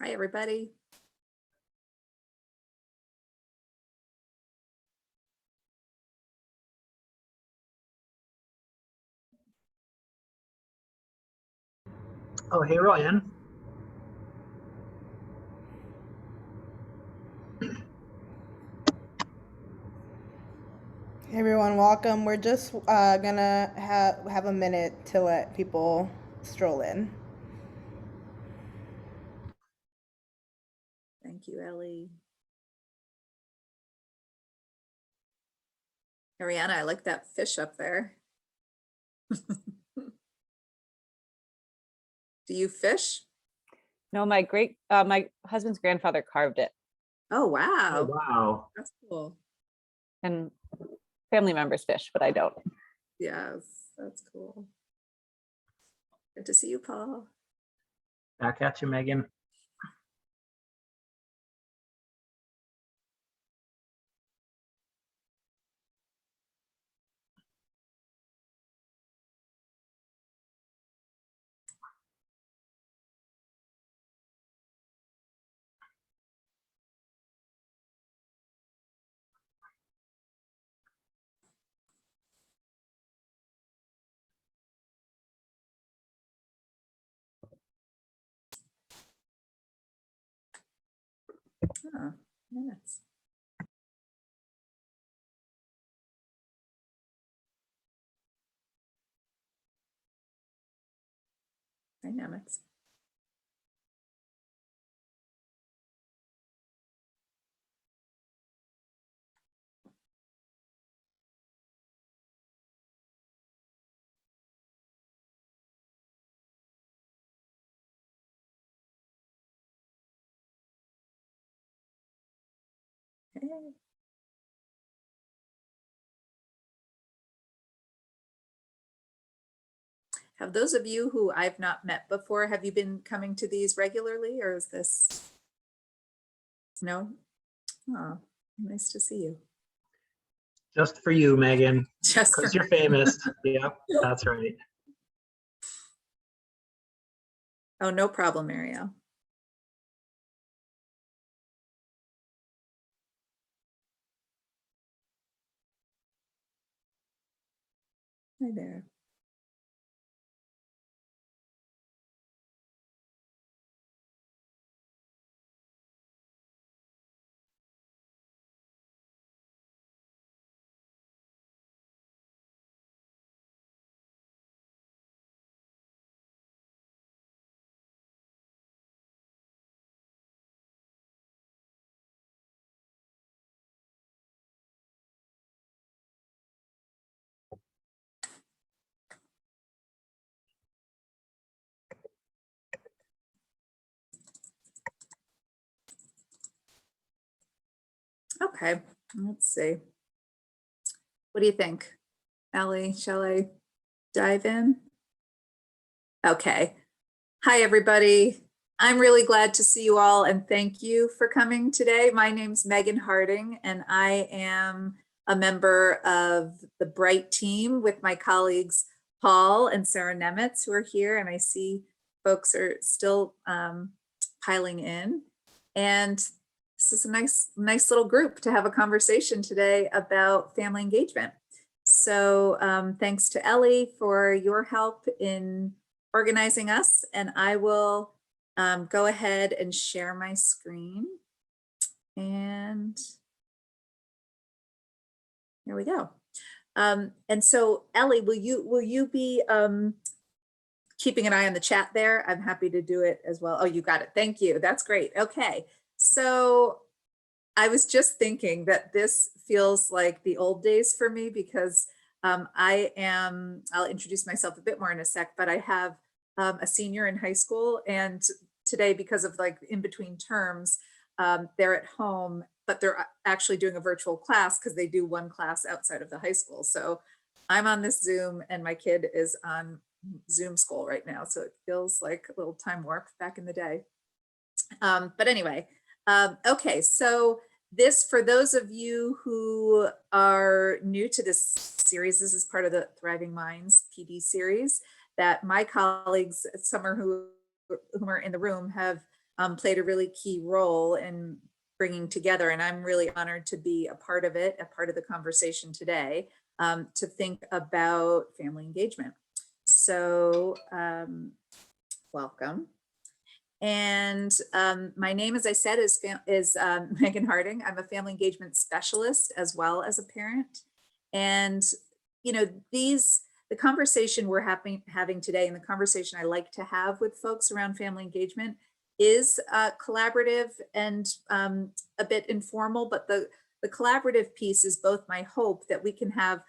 Hi, everybody. Oh, hey, Ryan. Hey everyone, welcome. We're just gonna have a minute to let people stroll in. Thank you, Ellie. Ariana, I like that fish up there. Do you fish? No, my husband's grandfather carved it, Oh, Oh, wow. wow. That's cool. and family members fish, but I don't. Yes, that's cool. Good to see you, Paul. Back at you, Megan. Oh, minutes. Dynamics. Hey. Have those of you who I've not met before, have you been coming to these regularly, or is this? No? Oh, nice to see you. Just for you, Megan, Just for because you're famous. Yep, that's right. Oh, no problem, Marielle. Hi there. Okay, let's see. What do you think? Ellie, shall I dive in? Okay. Hi, everybody. I'm really glad to see you all and thank you for coming today. My name's Megan Harding and I am a member of the BRYT team with my colleagues Paul and Sarah Nemitz who are here, and I see folks are still piling in. And this is a nice little group to have a conversation today about family engagement. So thanks to Ellie for your help in organizing us, and I will go ahead and share my screen. And here we go. And so Ellie, will you be keeping an eye on the chat there? I'm happy to do it as well. Oh, you got it. Thank you. That's great. Okay. So I was just thinking that this feels like the old days for me because I'll introduce myself a bit more in a sec, but I have a senior in high school, and today, because of like in between terms, they're at home, but they're actually doing a virtual class because they do one class outside of the high school. So I'm on this Zoom and my kid is on Zoom school right now. So it feels like a little time warp back in the day. But anyway, okay, so this, for those of you who are new to this series, this is part of the Thriving Minds PD series that my colleagues, some whom are in the room, have played a really key role in bringing together, and I'm really honored to be a part of it, a part of the conversation today, to think about family engagement. So welcome. And my name, as I said, is Megan Harding. I'm a family engagement specialist as well as a parent. And, you know, the conversation we're having today, and the conversation I like to have with folks around family engagement, is collaborative and a bit informal, but the collaborative piece is both my hope that we can have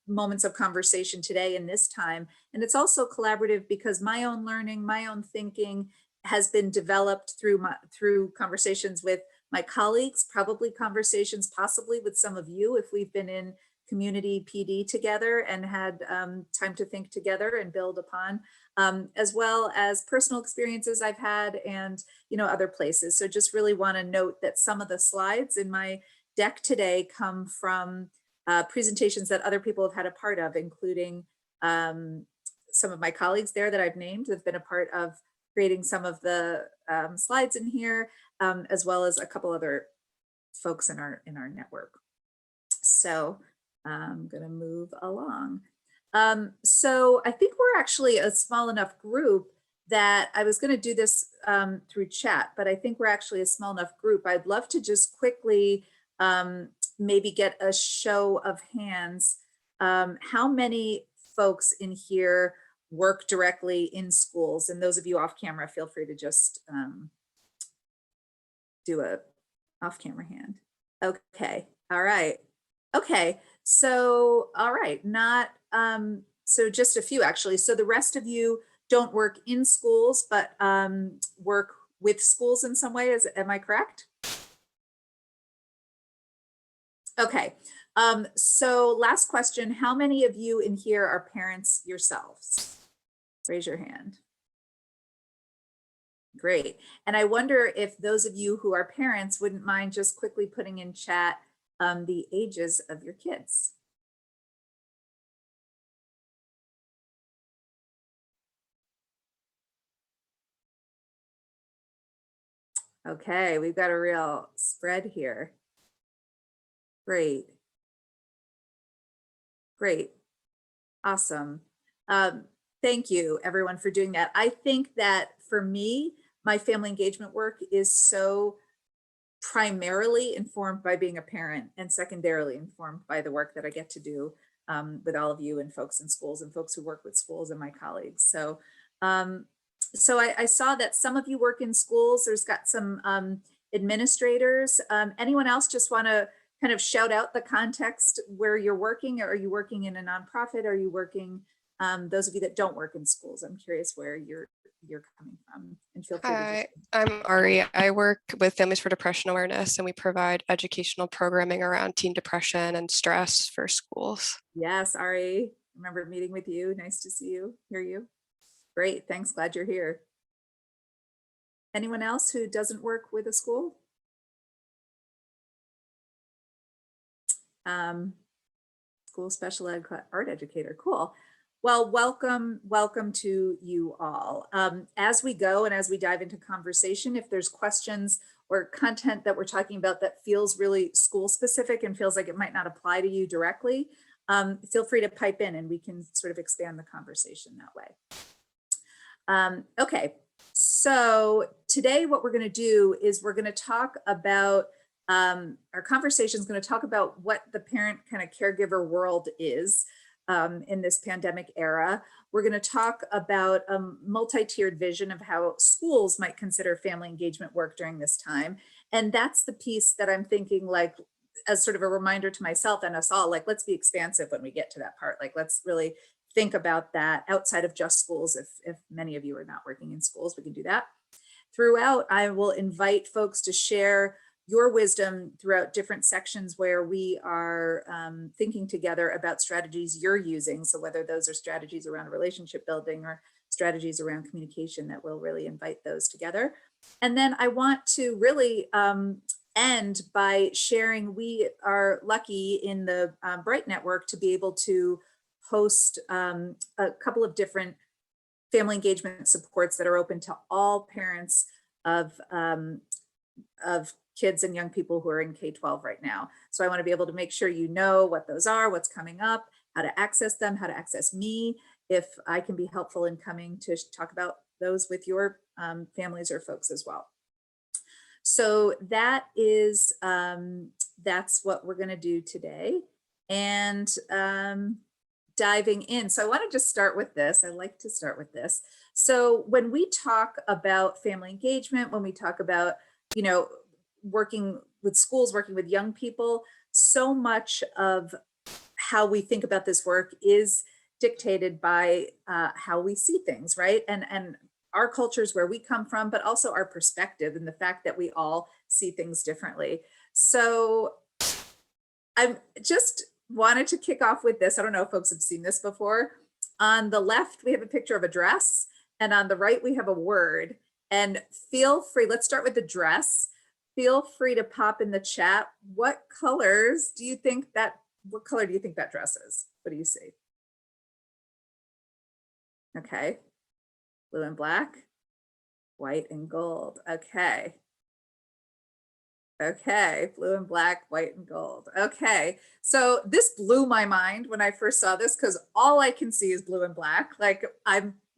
moments of conversation today in this time. And it's also collaborative because my own learning, my own thinking has been developed through conversations with my colleagues, probably conversations possibly with some of you if we've been in community PD together and had time to think together and build upon, as well as personal experiences I've had and, you know, other places. So just really want to note that some of the slides in my deck today come from presentations that other people have had a part of, including some of my colleagues there that I've named have been a part of creating some of the slides in here, as well as a couple other folks in our network. So I'm going to move along. So I think we're actually a small enough group that I was going to do this through chat, but I think we're actually a small enough group. I'd love to just quickly maybe get a show of hands. How many folks in here work directly in schools? And those of you off camera, feel free to just do a off camera hand. Okay, all right. Okay, so, all right, not, so just a few actually. So the rest of you don't work in schools, but work with schools in some way, am I correct? Okay, so last question, how many of you in here are parents yourselves? Raise your hand. Great, and I wonder if those of you who are parents wouldn't mind just quickly putting in chat the ages of your kids. Okay, we've got a real spread here. Great. Great. Awesome. Thank you everyone for doing that. I think that for me, my family engagement work is so primarily informed by being a parent and secondarily informed by the work that I get to do with all of you and folks in schools and folks who work with schools and my colleagues. So, so I saw that some of you work in schools. There's got some administrators. Anyone else just want to kind of shout out the context where you're working? Are you working in a nonprofit? Are you working, those of you that don't work in schools? I'm curious where you're coming from, and feel free to Hi, I'm Ari. I work with Families for Depression Awareness, and we provide educational programming around teen depression and stress for schools. Yes, Ari, remember meeting with you. Nice to see you, hear you. Great, thanks, glad you're here. Anyone else who doesn't work with a school? School special ed art educator, cool. Well, welcome to you all. As we go and as we dive into conversation, if there's questions or content that we're talking about that feels really school specific and feels like it might not apply to you directly, feel free to pipe in and we can sort of expand the conversation that way. Okay, so today what we're going to do is we're going to talk about our conversation is going to talk about what the parent kind of caregiver world is in this pandemic era. We're going to talk about a multi-tiered vision of how schools might consider family engagement work during this time. And that's the piece that I'm thinking, like, as sort of a reminder to myself and us all, like, let's be expansive when we get to that part. Like, let's really think about that outside of just schools. If many of you are not working in schools, we can do that. Throughout, I will invite folks to share your wisdom throughout different sections where we are thinking together about strategies you're using. So whether those are strategies around relationship building or strategies around communication, that we'll really invite those together. And then I want to really end by sharing, we are lucky in the BRYT network to be able to host a couple of different family engagement supports that are open to all parents of kids and young people who are in K-12 right now. So I want to be able to make sure you know what those are, what's coming up, how to access them, how to access me, if I can be helpful in coming to talk about those with your families or folks as well. So that is, that's what we're going to do today. And diving in. So I want to just start with this. I like to start with this. So when we talk about family engagement, when we talk about, you know, working with schools, working with young people, so much of how we think about this work is dictated by how we see things, right? And our cultures, where we come from, but also our perspective and the fact that we all see things differently. So I just wanted to kick off with this. I don't know if folks have seen this before. On the left, we have a picture of a dress, and on the right, we have a word. And feel free, let's start with the dress. Feel free to pop in the chat. What colors do you think that, what color do you think that dress is? What do you see? Okay. Blue and black, white and gold. Okay. Okay, blue and black, white and gold. Okay, so this blew my mind when I first saw this, because all I can see is blue and black. Like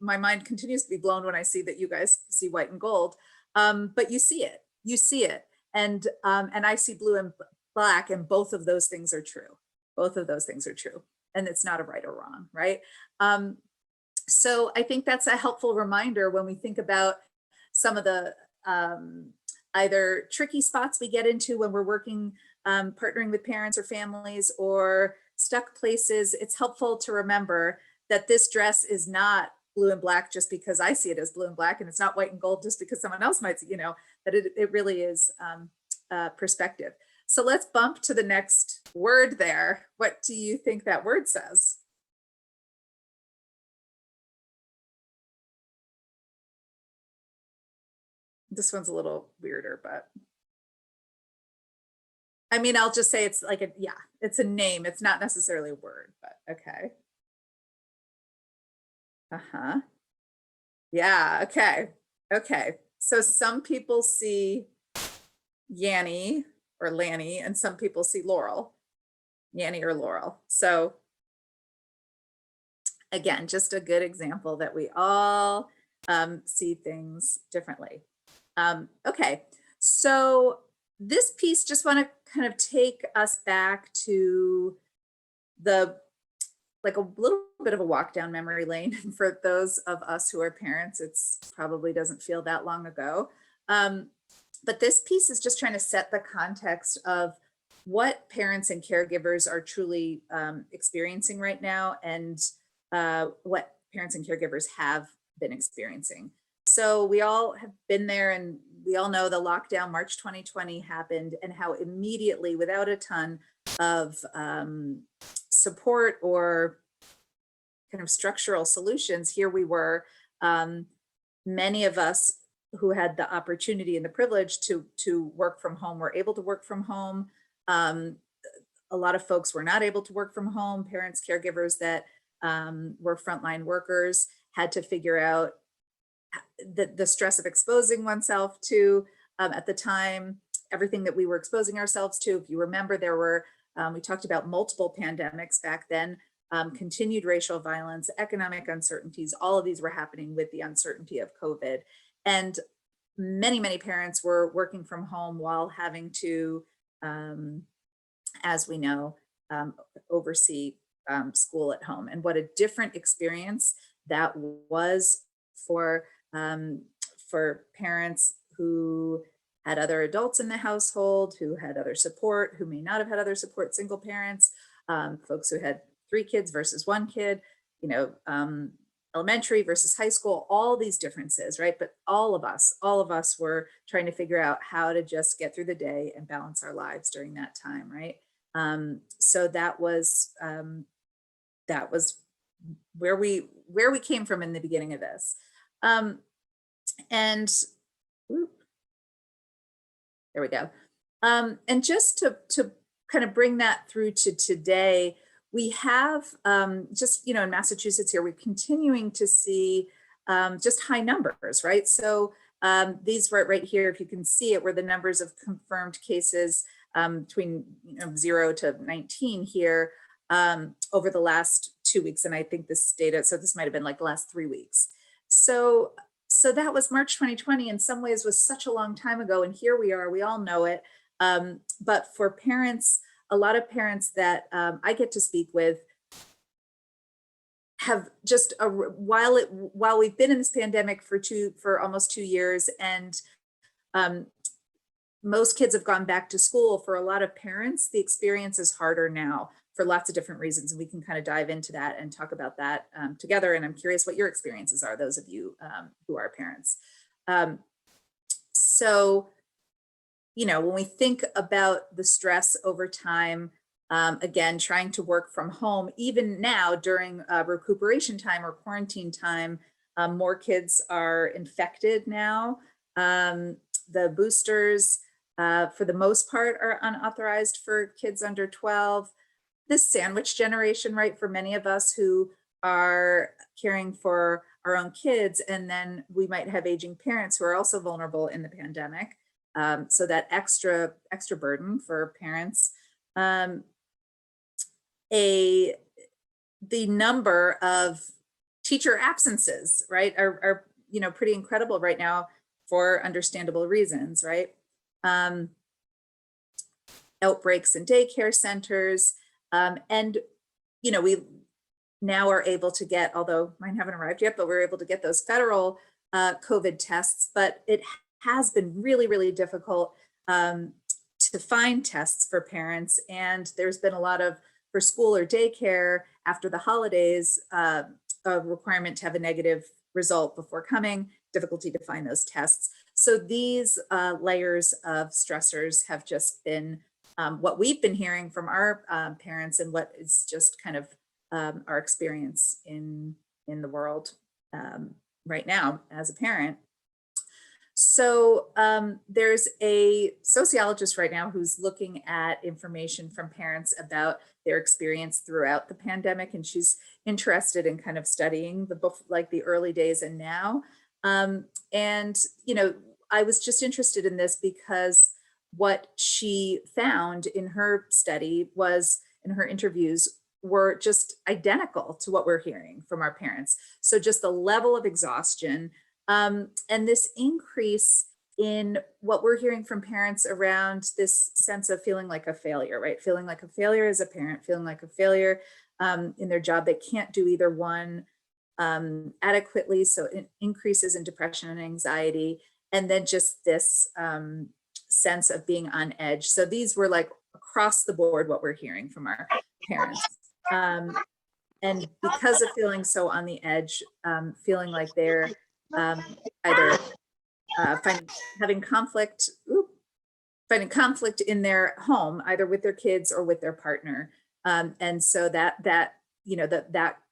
my mind continues to be blown when I see that you guys see white and gold. But you see it, and I see blue and black, and both of those things are true. Both of those things are true, and it's not a right or wrong, right? So I think that's a helpful reminder when we think about some of the either tricky spots we get into when we're working, partnering with parents or families, or stuck places. It's helpful to remember that this dress is not blue and black just because I see it as blue and black, and it's not white and gold just because someone else might see, you know, that it really is perspective. So let's bump to the next word there. What do you think that word says? This one's a little weirder, but I mean, I'll just say it's like yeah, it's a name. It's not necessarily a word, but okay. Uh-huh. Yeah, okay. Okay. So some people see Yanny or Lanny, and some people see Laurel, Yanny or Laurel. So again, just a good example that we all see things differently. Okay, so this piece, just want to kind of take us back to like a little bit of a walk down memory lane. For those of us who are parents, it's probably doesn't feel that long ago. But this piece is just trying to set the context of what parents and caregivers are truly experiencing right now, and what parents and caregivers have been experiencing. So we all have been there, and we all know the lockdown, March 2020 happened, and how immediately, without a ton of support or kind of structural solutions, here we were, many of us who had the opportunity and the privilege to work from home were able to work from home. A lot of folks were not able to work from home. Parents, caregivers that were frontline workers had to figure out the stress of exposing oneself to, at the time, everything that we were exposing ourselves to. If you remember, there were, we talked about multiple pandemics back then, continued racial violence, economic uncertainties, all of these were happening with the uncertainty of COVID. And many, many parents were working from home while having to, as we know, oversee school at home. And what a different experience that was for parents who had other adults in the household, who had other support, who may not have had other support, single parents, folks who had 3 kids versus 1 kid, you know, elementary versus high school, all these differences, right? But all of us were trying to figure out how to just get through the day and balance our lives during that time, right? So that was where we came from in the beginning of this. And whoop, there we go. And just to kind of bring that through to today, we have just, you know, in Massachusetts here, we're continuing to see just high numbers, right? So These right here, if you can see it, were the numbers of confirmed cases between 0 to 19 here over the last 2 weeks. And I think this data, so this might've been like the last 3 weeks. So that was March 2020, in some ways was such a long time ago. And here we are, we all know it. But for parents, a lot of parents that I get to speak with have just while we've been in this pandemic for almost 2 years, and most kids have gone back to school. For a lot of parents, the experience is harder now for lots of different reasons, and we can kind of dive into that and talk about that together. And I'm curious what your experiences are, those of you who are parents. So, when we think about the stress over time, again, trying to work from home, even now during recuperation time or quarantine time, more kids are infected now. The boosters, for the most part, are unauthorized for kids under 12. This sandwich generation, right, for many of us who are caring for our own kids, and then we might have aging parents who are also vulnerable in the pandemic. So that extra burden for parents. The number of teacher absences, right, are pretty incredible right now for understandable reasons, right? Outbreaks in daycare centers, and we now are able to get, although mine haven't arrived yet, but we're able to get those federal COVID tests. But it has been really, really difficult to find tests for parents, and there's been a lot of, for school or daycare after the holidays, a requirement to have a negative result before coming, difficulty to find those tests. So these layers of stressors have just been what we've been hearing from our parents, and what is just kind of our experience in the world right now as a parent. So there's a sociologist right now who's looking at information from parents about their experience throughout the pandemic, and she's interested in kind of studying the early days and now. And I was just interested in this because what she found in her study was, in her interviews, were just identical to what we're hearing from our parents. So just the level of exhaustion, and this increase in what we're hearing from parents around this sense of feeling like a failure, right? Feeling like a failure as a parent, feeling like a failure in their job. They can't do either one adequately. So it increases in depression and anxiety, and then just this sense of being on edge. So these were like across the board what we're hearing from our parents. And because of feeling so on the edge, feeling like they're either finding conflict in their home, either with their kids or with their partner. And so that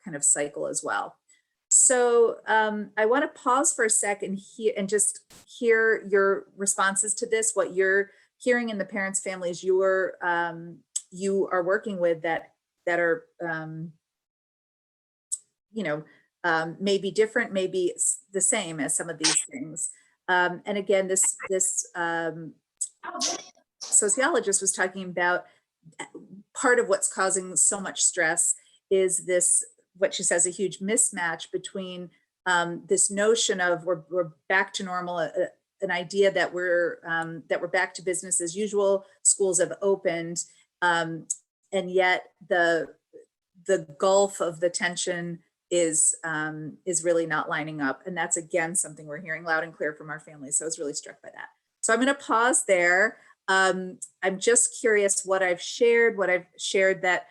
kind of cycle as well. So I want to pause for a sec and just hear your responses to this, what you're hearing in the parents' families you are working with that are maybe different, maybe the same as some of these things. And again, this sociologist was talking about part of what's causing so much stress is this, what she says, a huge mismatch between this notion of we're back to normal, an idea that we're back to business as usual, schools have opened, and yet the gulf of the tension is really not lining up. And that's, again, something we're hearing loud and clear from our families. So I was really struck by that. So I'm going to pause there. I'm just curious what I've shared that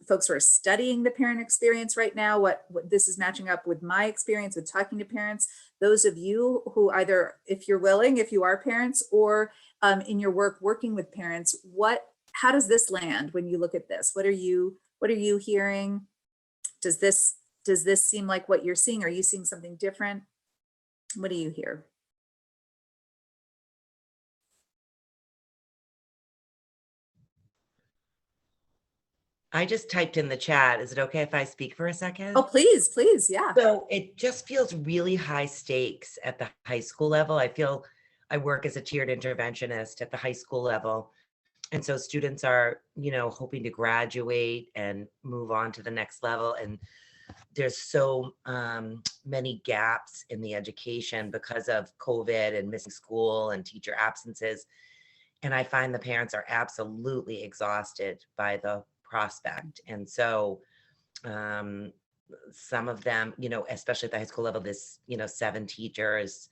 folks who are studying the parent experience right now, what this is matching up with my experience with talking to parents. Those of you who either, if you're willing, if you are parents, or in your work working with parents, how does this land when you look at this? What are you hearing? Does this seem like what you're seeing? Are you seeing something different? What do you hear? I just typed in the chat. Is it okay if I speak for a second? Oh, please, please. Yeah. So it just feels really high stakes at the high school level. I feel I work as a tiered interventionist at the high school level. And so students are, hoping to graduate and move on to the next level. And there's so many gaps in the education because of COVID and missing school and teacher absences. And I find the parents are absolutely exhausted by the prospect. And so some of them, especially at the high school level, this, 7 teachers,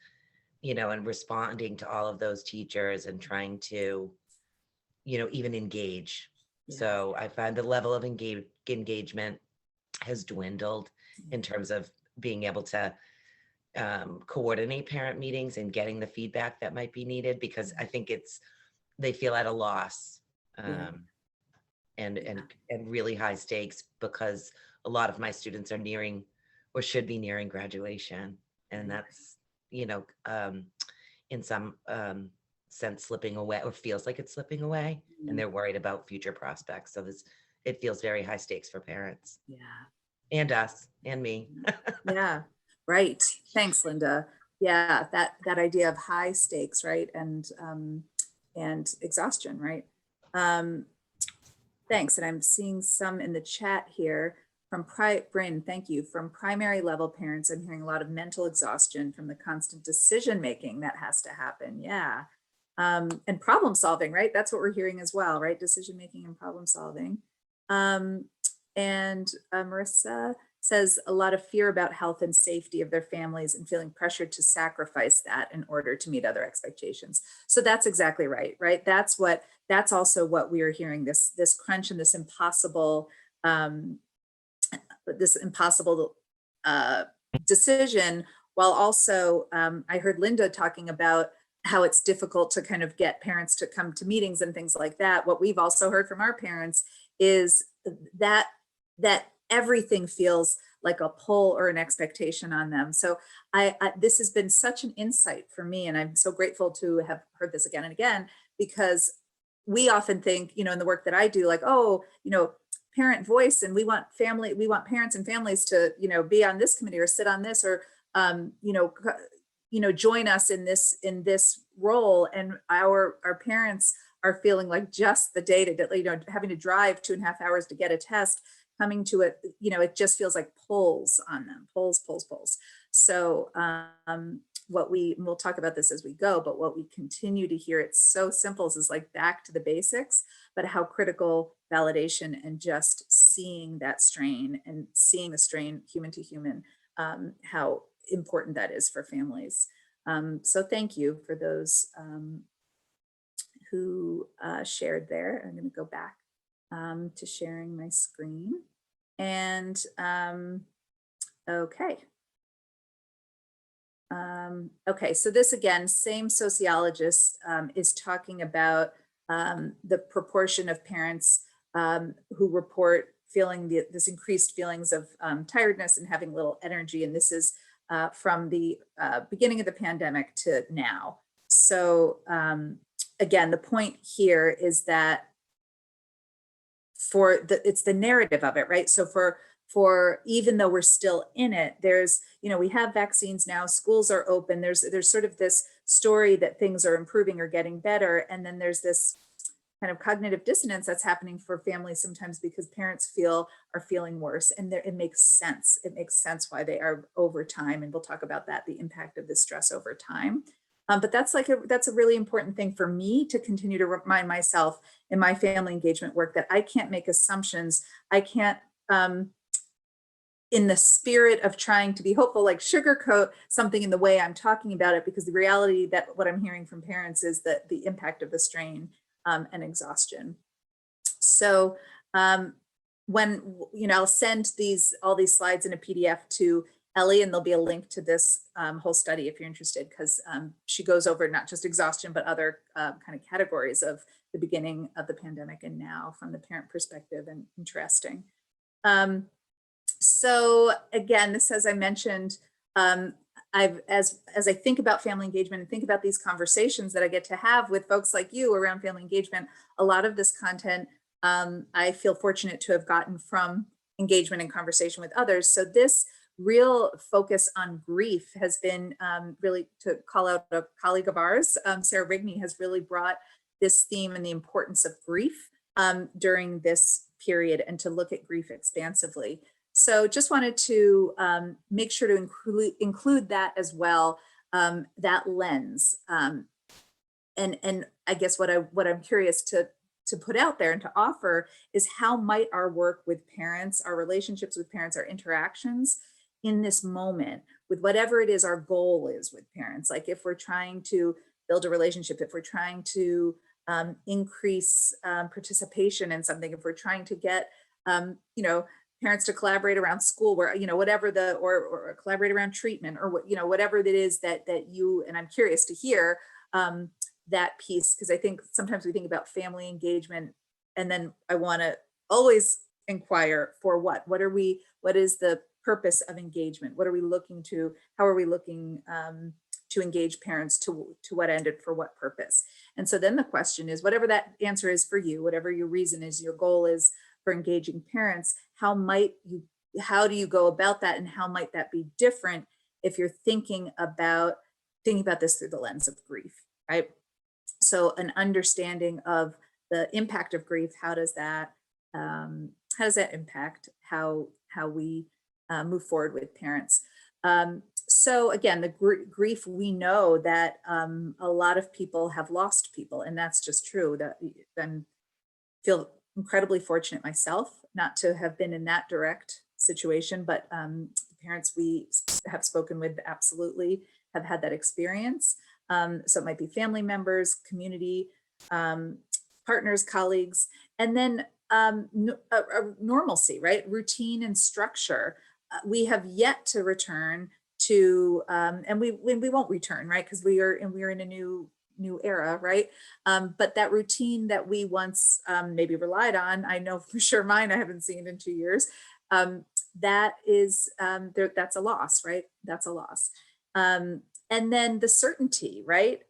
and responding to all of those teachers and trying to, even engage. Yeah. So I find the level of engagement has dwindled in terms of being able to coordinate parent meetings and getting the feedback that might be needed, because I think they feel at a loss and really high stakes, because a lot of my students are nearing or should be nearing graduation. And that's, in some sense slipping away, or feels like it's slipping away, and they're worried about future prospects. So it feels very high stakes for parents. Yeah. And us and me. Yeah. Right. Thanks, Linda. Yeah. That idea of high stakes, right. And exhaustion, right. Thanks. And I'm seeing some in the chat here from Bryn, thank you. From primary level parents, I'm hearing a lot of mental exhaustion from the constant decision-making that has to happen. Yeah. And problem solving, right? That's what we're hearing as well, right? Decision-making and problem solving. And Marissa says a lot of fear about health and safety of their families and feeling pressured to sacrifice that in order to meet other expectations. So that's exactly right, right? That's also what we are hearing, this crunch and this impossible decision, while also I heard Linda talking about how it's difficult to kind of get parents to come to meetings and things like that. What we've also heard from our parents is that everything feels like a pull or an expectation on them. So this has been such an insight for me, and I'm so grateful to have heard this again and again, because we often think, in the work that I do, like, oh, parent voice, and we want parents and families to, be on this committee or sit on this, or, join us in this role. And our parents are feeling like just the data, having to drive 2.5 hours to get a test, coming to it, it just feels like pulls on them, pulls. So we'll talk about this as we go, but what we continue to hear, it's so simple, is like back to the basics, but how critical validation and just seeing that strain and seeing the strain human to human, how important that is for families. So thank you for those who shared there. I'm going to go back to sharing my screen. And okay. Okay, so this again, same sociologist is talking about the proportion of parents who report feeling this increased feelings of tiredness and having little energy. And this is from the beginning of the pandemic to now. So again, the point here is that it's the narrative of it, right? So for even though we're still in it, there's, we have vaccines now, schools are open, there's sort of this story that things are improving or getting better. And then there's this kind of cognitive dissonance that's happening for families sometimes, because parents are feeling worse, and it makes sense. It makes sense why they are over time. And we'll talk about that, the impact of the stress over time. But that's a really important thing for me to continue to remind myself in my family engagement work, that I can't make assumptions. I can't, in the spirit of trying to be hopeful, like sugarcoat something in the way I'm talking about it, because the reality that what I'm hearing from parents is that the impact of the strain and exhaustion. So when, I'll send all these slides in a PDF to Ellie, and there'll be a link to this whole study if you're interested, because she goes over not just exhaustion, but other kind of categories of the beginning of the pandemic and now from the parent perspective, and interesting. So again, this, as I mentioned, as I think about family engagement and think about these conversations that I get to have with folks like you around family engagement, a lot of this content I feel fortunate to have gotten from engagement and conversation with others. So this real focus on grief has been really, to call out a colleague of ours, Sarah Rigney, has really brought this theme and the importance of grief during this period, and to look at grief expansively. So just wanted to make sure to include that as well, that lens. And I guess what I'm curious to put out there and to offer is, how might our work with parents, our relationships with parents, our interactions in this moment, with whatever it is our goal is with parents, like if we're trying to build a relationship, if we're trying to increase participation in something, if we're trying to get parents to collaborate around school, where whatever the or collaborate around treatment, or what whatever it is that you, and I'm curious to hear that piece, because I think sometimes we think about family engagement, and then I want to always inquire for what is the purpose of engagement? What are we looking to? How are we looking to engage parents, to what end and for what purpose? And so then the question is, whatever that answer is for you, whatever your reason is, your goal is for engaging parents, how do you go about that, and how might that be different if you're thinking about this through the lens of grief, right? So an understanding of the impact of grief, how does that impact how we move forward with parents? So again, the grief, we know that a lot of people have lost people, and that's just true. That I feel incredibly fortunate myself not to have been in that direct situation, but the parents we have spoken with absolutely have had that experience. So it might be family members, community, partners, colleagues, and then normalcy, right? Routine and structure. We have yet to return to, and we won't return, right? Because we are in a new era, right? But that routine that we once maybe relied on, I know for sure mine, I haven't seen in 2 years. That is, that's a loss, right? That's a loss. And then the certainty, right?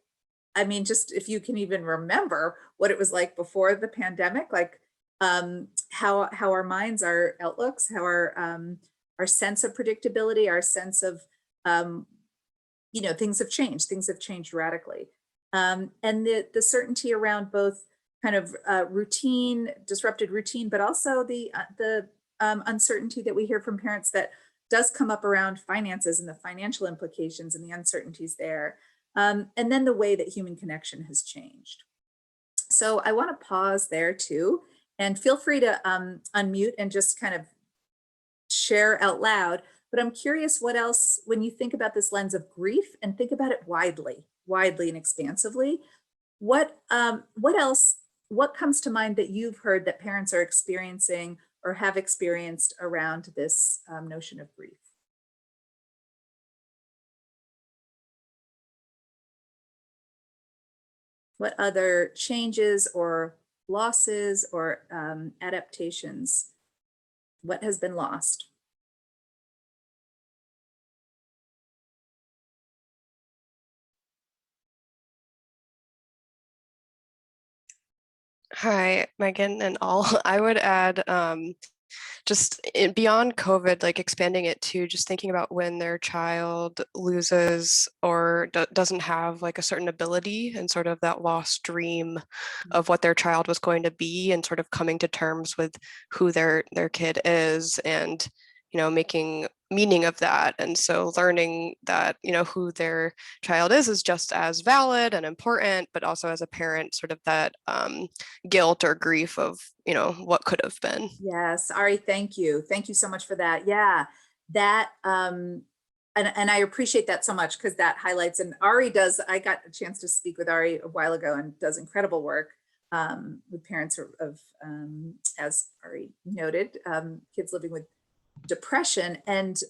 I mean, just if you can even remember what it was like before the pandemic, like how our minds, our outlooks, how our sense of predictability, our sense of, things have changed radically. And the certainty around both kind of routine, disrupted routine, but also the uncertainty that we hear from parents that does come up around finances and the financial implications and the uncertainties there. And then the way that human connection has changed. So I want to pause there too, and feel free to unmute and just kind of share out loud. But I'm curious, what else, when you think about this lens of grief and think about it widely and expansively, what else, what comes to mind that you've heard that parents are experiencing or have experienced around this notion of grief? What other changes or losses or adaptations? What has been lost? Hi, Megan and all. I would add just beyond COVID, like expanding it to just thinking about when their child loses or doesn't have like a certain ability, and sort of that lost dream of what their child was going to be, and sort of coming to terms with who their kid is, and making meaning of that. And so learning that who their child is just as valid and important, but also as a parent, sort of that guilt or grief of what could have been. Yes, Ari, thank you so much for that. Yeah, that and I appreciate that so much, because that highlights, and Ari does, I got a chance to speak with Ari a while ago, and does incredible work with parents of as Ari noted, kids living with depression, and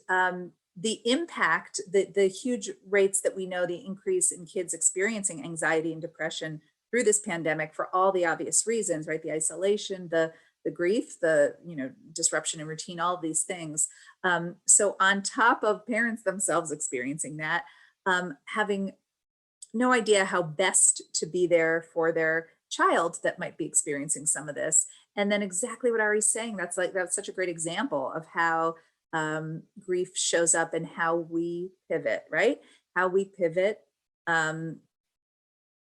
the impact, the huge rates that we know, the increase in kids experiencing anxiety and depression through this pandemic, for all the obvious reasons, right? The isolation, the grief, the disruption in routine, all of these things. So on top of parents themselves experiencing that, having no idea how best to be there for their child that might be experiencing some of this, And then exactly what Ari's saying, that's such a great example of how grief shows up and how we pivot, right? How we pivot, you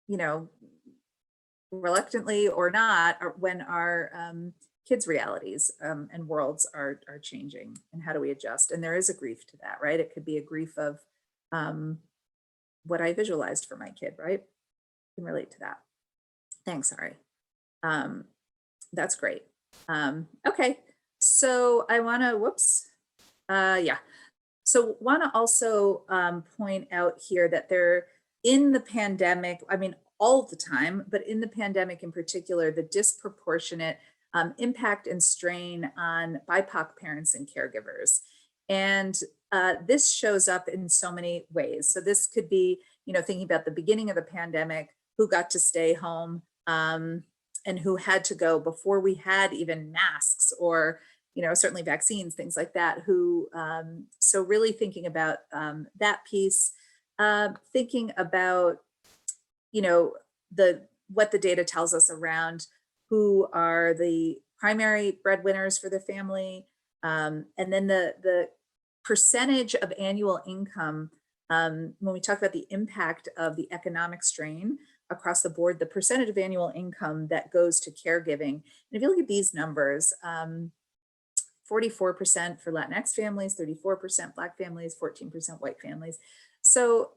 know, reluctantly or not, or when our kids' realities and worlds are changing, and how do we adjust? And there is a grief to that, right? It could be a grief of what I visualized for my kid, right? I can relate to that. Thanks, Ari. That's great. Okay, so I want to, yeah. So want to also point out here that in the pandemic, I mean, all the time, but in the pandemic in particular, the disproportionate impact and strain on BIPOC parents and caregivers. And this shows up in so many ways. So this could be, thinking about the beginning of the pandemic, who got to stay home and who had to go before we had even masks or, certainly vaccines, things like that, so really thinking about that piece, thinking about, what the data tells us around who are the primary breadwinners for the family, and then the percentage of annual income. When we talk about the impact of the economic strain across the board, the percentage of annual income that goes to caregiving. And if you look at these numbers, 44% for Latinx families, 34% Black families, 14% white families. So,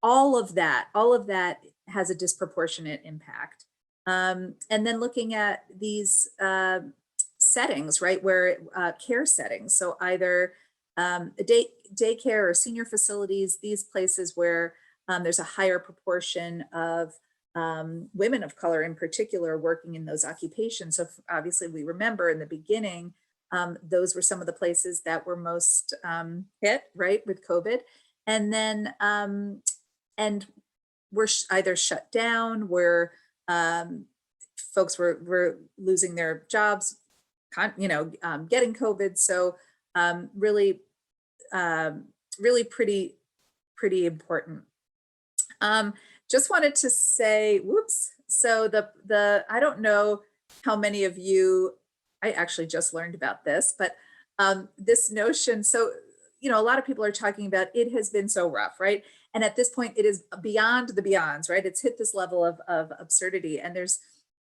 all of that has a disproportionate impact. And then looking at these settings, right, where care settings, so either daycare or senior facilities, these places where there's a higher proportion of women of color in particular working in those occupations. So obviously we remember in the beginning, those were some of the places that were most hit, right, with COVID. And then, and we're either shut down, where folks were losing their jobs, getting COVID. So really pretty important. Just wanted to say, so I don't know how many of you, I actually just learned about this, but this notion, so, a lot of people are talking about it has been so rough, right? And at this point, it is beyond the beyonds, right? It's hit this level of absurdity. And there's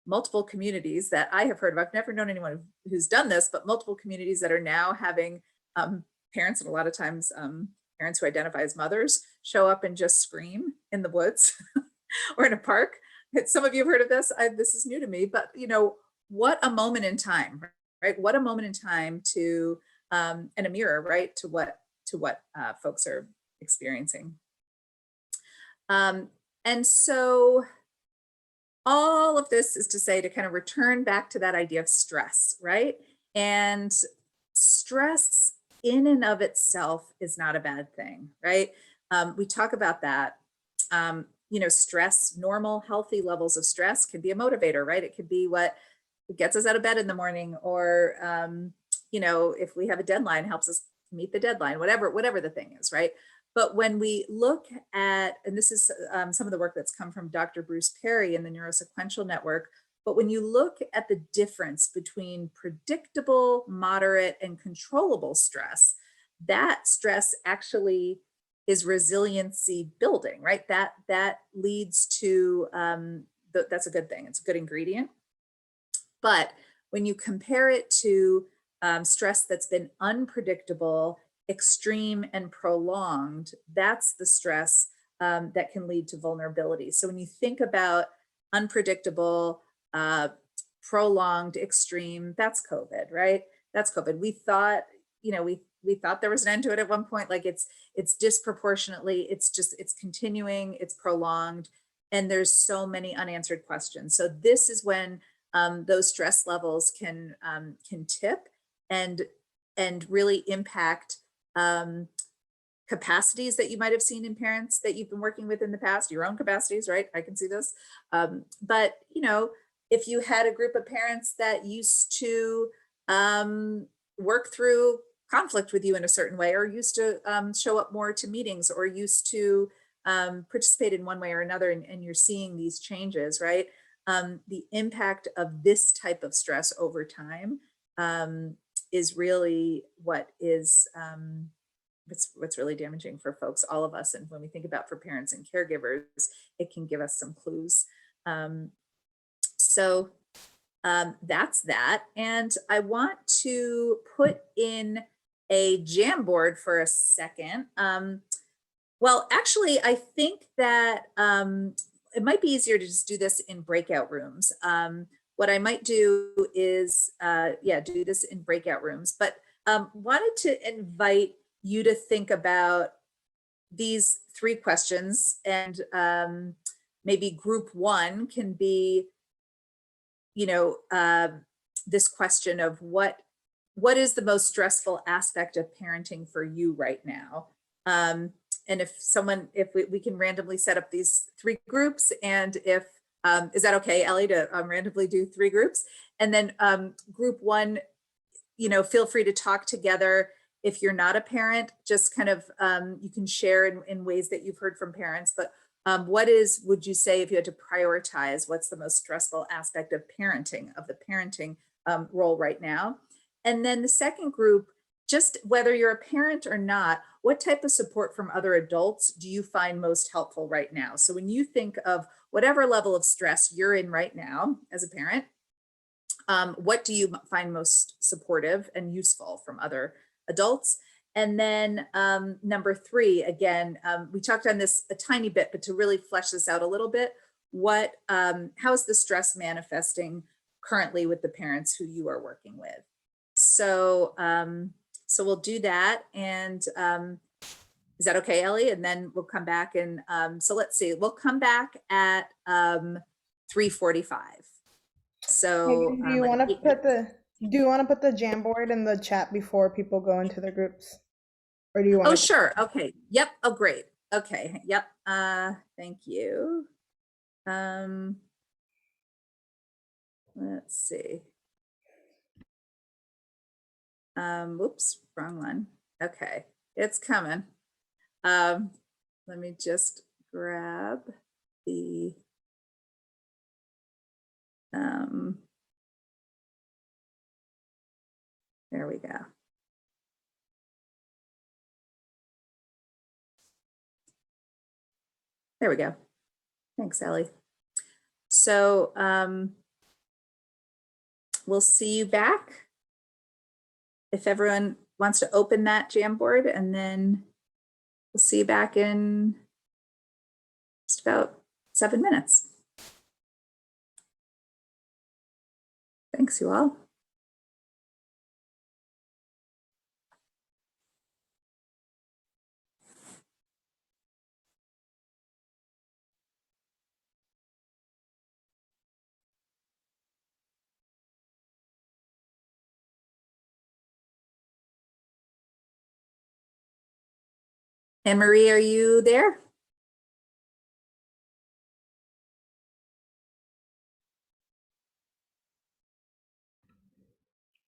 multiple communities that I have heard of. I've never known anyone who's done this, but multiple communities that are now having parents, and a lot of times parents who identify as mothers, show up and just scream in the woods or in a park. Some of you have heard of this. This is new to me, but what a moment in time, right? What a moment in time to, and a mirror, right, to what folks are experiencing. And so all of this is to say, to kind of return back to that idea of stress, right? And stress in and of itself is not a bad thing, right? We talk about that. Stress, normal, healthy levels of stress can be a motivator, right? It could be what gets us out of bed in the morning, or, if we have a deadline, helps us meet the deadline, whatever the thing is, right? But when we look at, and this is some of the work that's come from Dr. Bruce Perry in the Neurosequential Network, but when you look at the difference between predictable, moderate, and controllable stress, that stress actually is resiliency building, right? That leads to, that's a good thing. It's a good ingredient. But when you compare it to stress that's been unpredictable, extreme, and prolonged, that's the stress that can lead to vulnerability. So when you think about unpredictable, prolonged, extreme, that's COVID, right? That's COVID. We thought, we thought there was an end to it at one point. Like it's disproportionately, it's continuing, it's prolonged, and there's so many unanswered questions. So this is when those stress levels can tip and really impact capacities that you might have seen in parents that you've been working with in the past, your own capacities, right? I can see this. But, if you had a group of parents that used to work through conflict with you in a certain way, or used to show up more to meetings, or used to participate in one way or another, and you're seeing these changes, right? the impact of this type of stress over time is really what is what's really damaging for folks, all of us. And when we think about for parents and caregivers, it can give us some clues. So that's that. And I want to put in a Jamboard for a second. Well, actually, I think that it might be easier to just do this in breakout rooms. What I might do is, do this in breakout rooms, but wanted to invite you to think about these 3 questions, and maybe group 1 can be, this question of what is the most stressful aspect of parenting for you right now? And if we can randomly set up these 3 groups, and if, is that okay, Ellie, to randomly do 3 groups? And then group 1, feel free to talk together. If you're not a parent, just kind of, you can share in ways that you've heard from parents, but would you say, if you had to prioritize, what's the most stressful aspect of parenting, of the parenting role right now? And then the second group, just whether you're a parent or not, what type of support from other adults do you find most helpful right now? So when you think of whatever level of stress you're in right now as a parent, what do you find most supportive and useful from other adults? And then number 3, again, we talked on this a tiny bit, but to really flesh this out a little bit, how is the stress manifesting currently with the parents who you are working with? So, so we'll do that. And is that okay, Ellie? And then we'll come back and so let's see, we'll come back at 3:45. So Do you want to put the Jamboard in the chat before people go into their groups? Or do you want Oh, sure. Okay. Yep. Oh, great. Okay. Yep. Thank you. Let's see. Whoops, wrong one. Okay, it's coming. Let me just grab the there we go. There we go. Thanks, Ellie. So we'll see you back. If everyone wants to open that Jamboard, and then we'll see you back in just about 7 minutes. Thanks, you all. Anne Marie, are you there?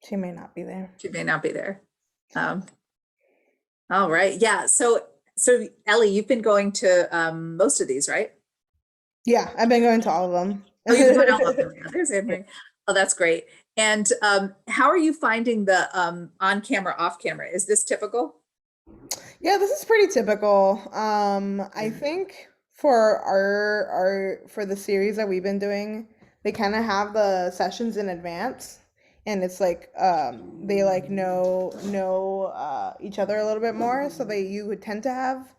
She may not be there. She may not be there. All right. Yeah. So Ellie, you've been going to most of these, right? Yeah, I've been going to all of them. Oh, you've been all of them. Yeah, there's Anne Marie. Oh, that's great. And how are you finding the on camera, off camera? Is this typical? Yeah, this is pretty typical. I think for our for the series that we've been doing, they kind of have the sessions in advance, and it's like they like know each other a little bit more, so you would tend to have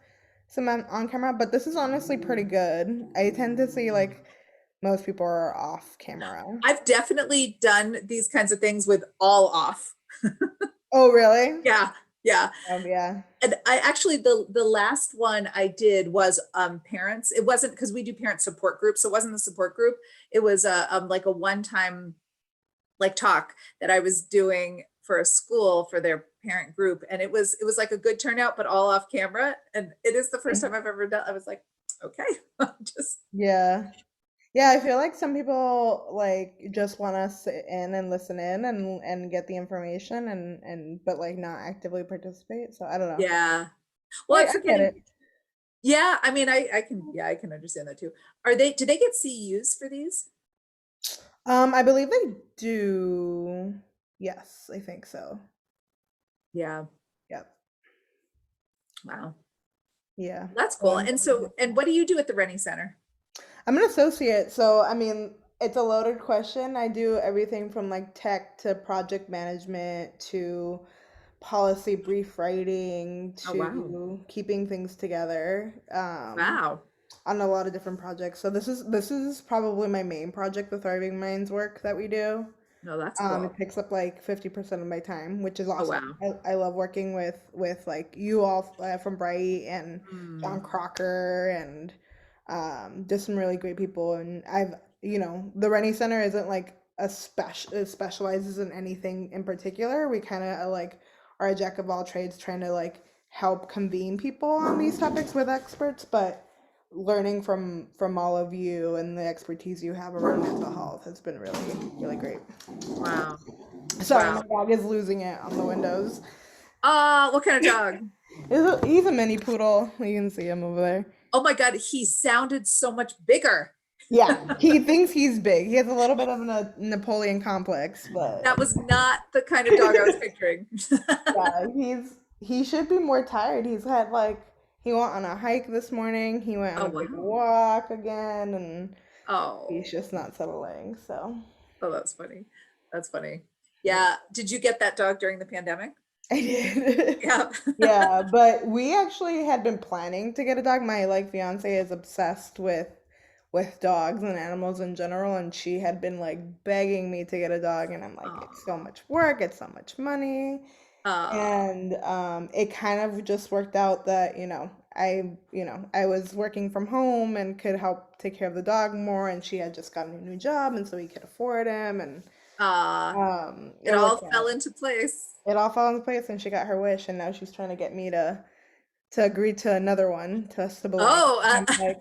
some on camera. But this is honestly pretty good. I tend to see like most people are off camera. I've definitely done these kinds of things with all off. Oh, really? Yeah. Yeah. Yeah. And I actually, the last one I did was parents. It wasn't, because we do parent support groups, so it wasn't the support group. It was like a one-time like talk that I was doing for a school for their parent group, and it was like a good turnout, but all off camera. And it is the first time I've ever done. I was like, okay, just Yeah. Yeah, I feel like some people like just want to sit in and listen in and get the information and but like not actively participate. So I don't know. yeah. Well, I get it. Yeah, I mean, I can understand that too. Do they get CEUs for these? I believe they do. Yes, I think so. Yeah. Yep. Wow. Yeah. That's So cool. I'm And so, and what do you do at the Rennie Center? I'm an associate, so I mean, it's a loaded question. I do everything from like tech to project management to policy brief writing Oh, wow. to keeping things together. Wow. On a lot of different projects. So this is probably my main project, the Thriving Minds work that we do. No, that's It cool. takes up like 50% of my time, which is Oh, awesome. wow. I love working with like you all from BRYT and John Mm. Crocker and just some really great people. And the Rennie Center isn't like it specializes in anything in particular. We kind of like are a jack of all trades, trying to like help convene people on these topics with experts, but learning from all of you and the expertise you have around mental health has been really great. Wow. Sorry, my Wow. dog is losing it on the windows. What kind of dog? He's a mini poodle. You can see him over there. Oh my God, he sounded so much bigger. Yeah, he thinks he's big. He has a little bit of a Napoleon complex, but That was not the kind of dog I was picturing. yeah, he should be more tired. He's had like he went on a hike this morning. He went on Oh, a big wow. walk again, and Oh, he's just not settling. So oh, that's funny. That's funny. Yeah. Did you get that dog during the pandemic? I did. Yeah. Yeah, but we actually had been planning to get a dog. My like fiance is obsessed with dogs and animals in general, and she had been like begging me to get a dog, and I'm like, it's so Aw. much work, it's so much money. Aw. And it kind of just worked out that, I was working from home and could help take care of the dog more, and she had just gotten a new job, and so we could afford him, and It it all worked fell out. into place. It all fell into place, and she got her wish, and now she's trying to get me to agree to another one, to a sibling. Oh, And I'm like,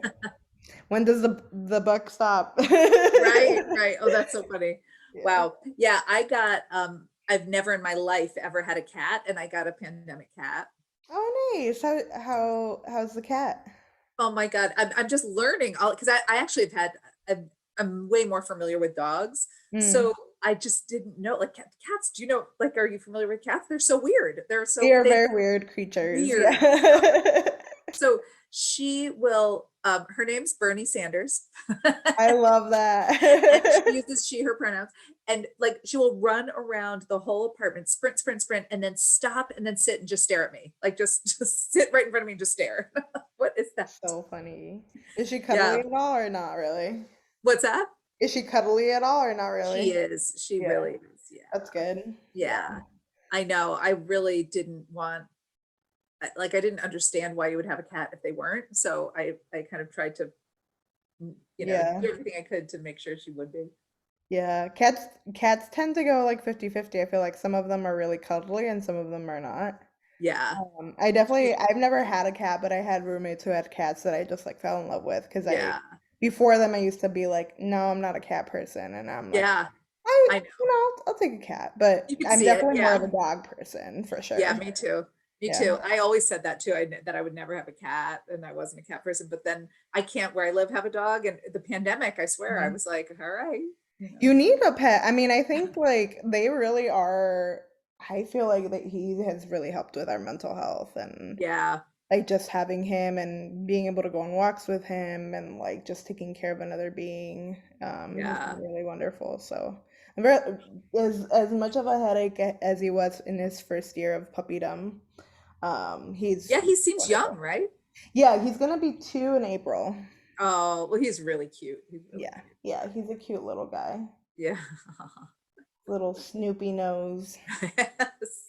when does the buck stop? right, right. Oh, that's so funny. Yeah. Wow. Yeah, I've never in my life ever had a cat, and I got a pandemic cat. Oh, nice. How's the cat? Oh my God. I'm just learning all because I actually have had I'm way more familiar with dogs. Mm. So I just didn't know like cats, do you know, like, are you familiar with cats? They're so weird. They are They very weird creatures. weird. Yeah. So she will, her name's Bernie Sanders. I love And she that. uses she, her pronouns. And like she will run around the whole apartment, sprint, sprint, sprint, and then stop and then sit and just stare at me. Like just sit right in front of me and just stare. What is that? So funny. Is she Yeah. cuddly at all or not really? What's that? Is she cuddly at all or not She really? is. She Yeah, really is. Yeah. that's good. Yeah. Yeah. I know. I really didn't want, like, I didn't understand why you would have a cat if they weren't. So I kind of tried to, Yeah. do everything I could to make sure she would be. Yeah. Cats tend to go like 50-50. I feel like some of them are really cuddly and some of them are not. Yeah. I've never had a cat, but I had roommates who had cats that I just like fell in love with because Yeah. before them, I used to be like, no, I'm not a cat person. And I'm like, Yeah. I, I know. I'll take a cat, but You can I'm see it. definitely more Yeah. of a dog person for Yeah. sure. Me too. Me Yeah. too. I always said that too. That I would never have a cat and I wasn't a cat person, but then I can't where I live have a dog. And the pandemic, I swear, I Mhm. was like, all right. You need a pet. I mean, I think like they really are. I feel like that he has really helped with our mental health and Yeah. like just having him and being able to go on walks with him and like just taking care of another being has Yeah. been really wonderful. So I'm very as much of a headache as he was in his first year of puppydom. Yeah. He's He seems young, wonderful. right? Yeah, he's gonna be 2 in April. Oh, well, he's really cute. He's really Yeah, yeah, he's a cute little guy. cute. Yeah. Little Snoopy nose. Yes.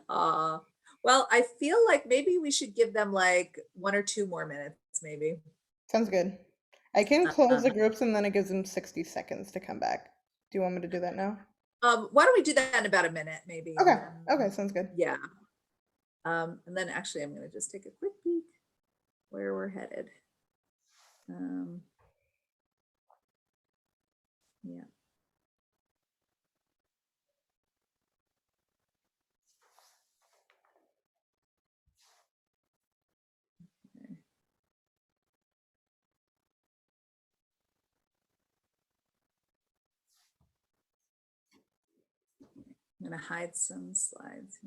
Uh, well, I feel like maybe we should give them like 1 or 2 more minutes, maybe. Sounds good. I can close the Uh, groups and then it gives them 60 seconds to come back. Do you want me to do that now? why don't we do that in about a minute, maybe, and Okay. then Okay, sounds good. yeah. And then actually, I'm gonna just take a quick peek where we're headed. Um, yeah. Okay. I'm gonna hide some slides.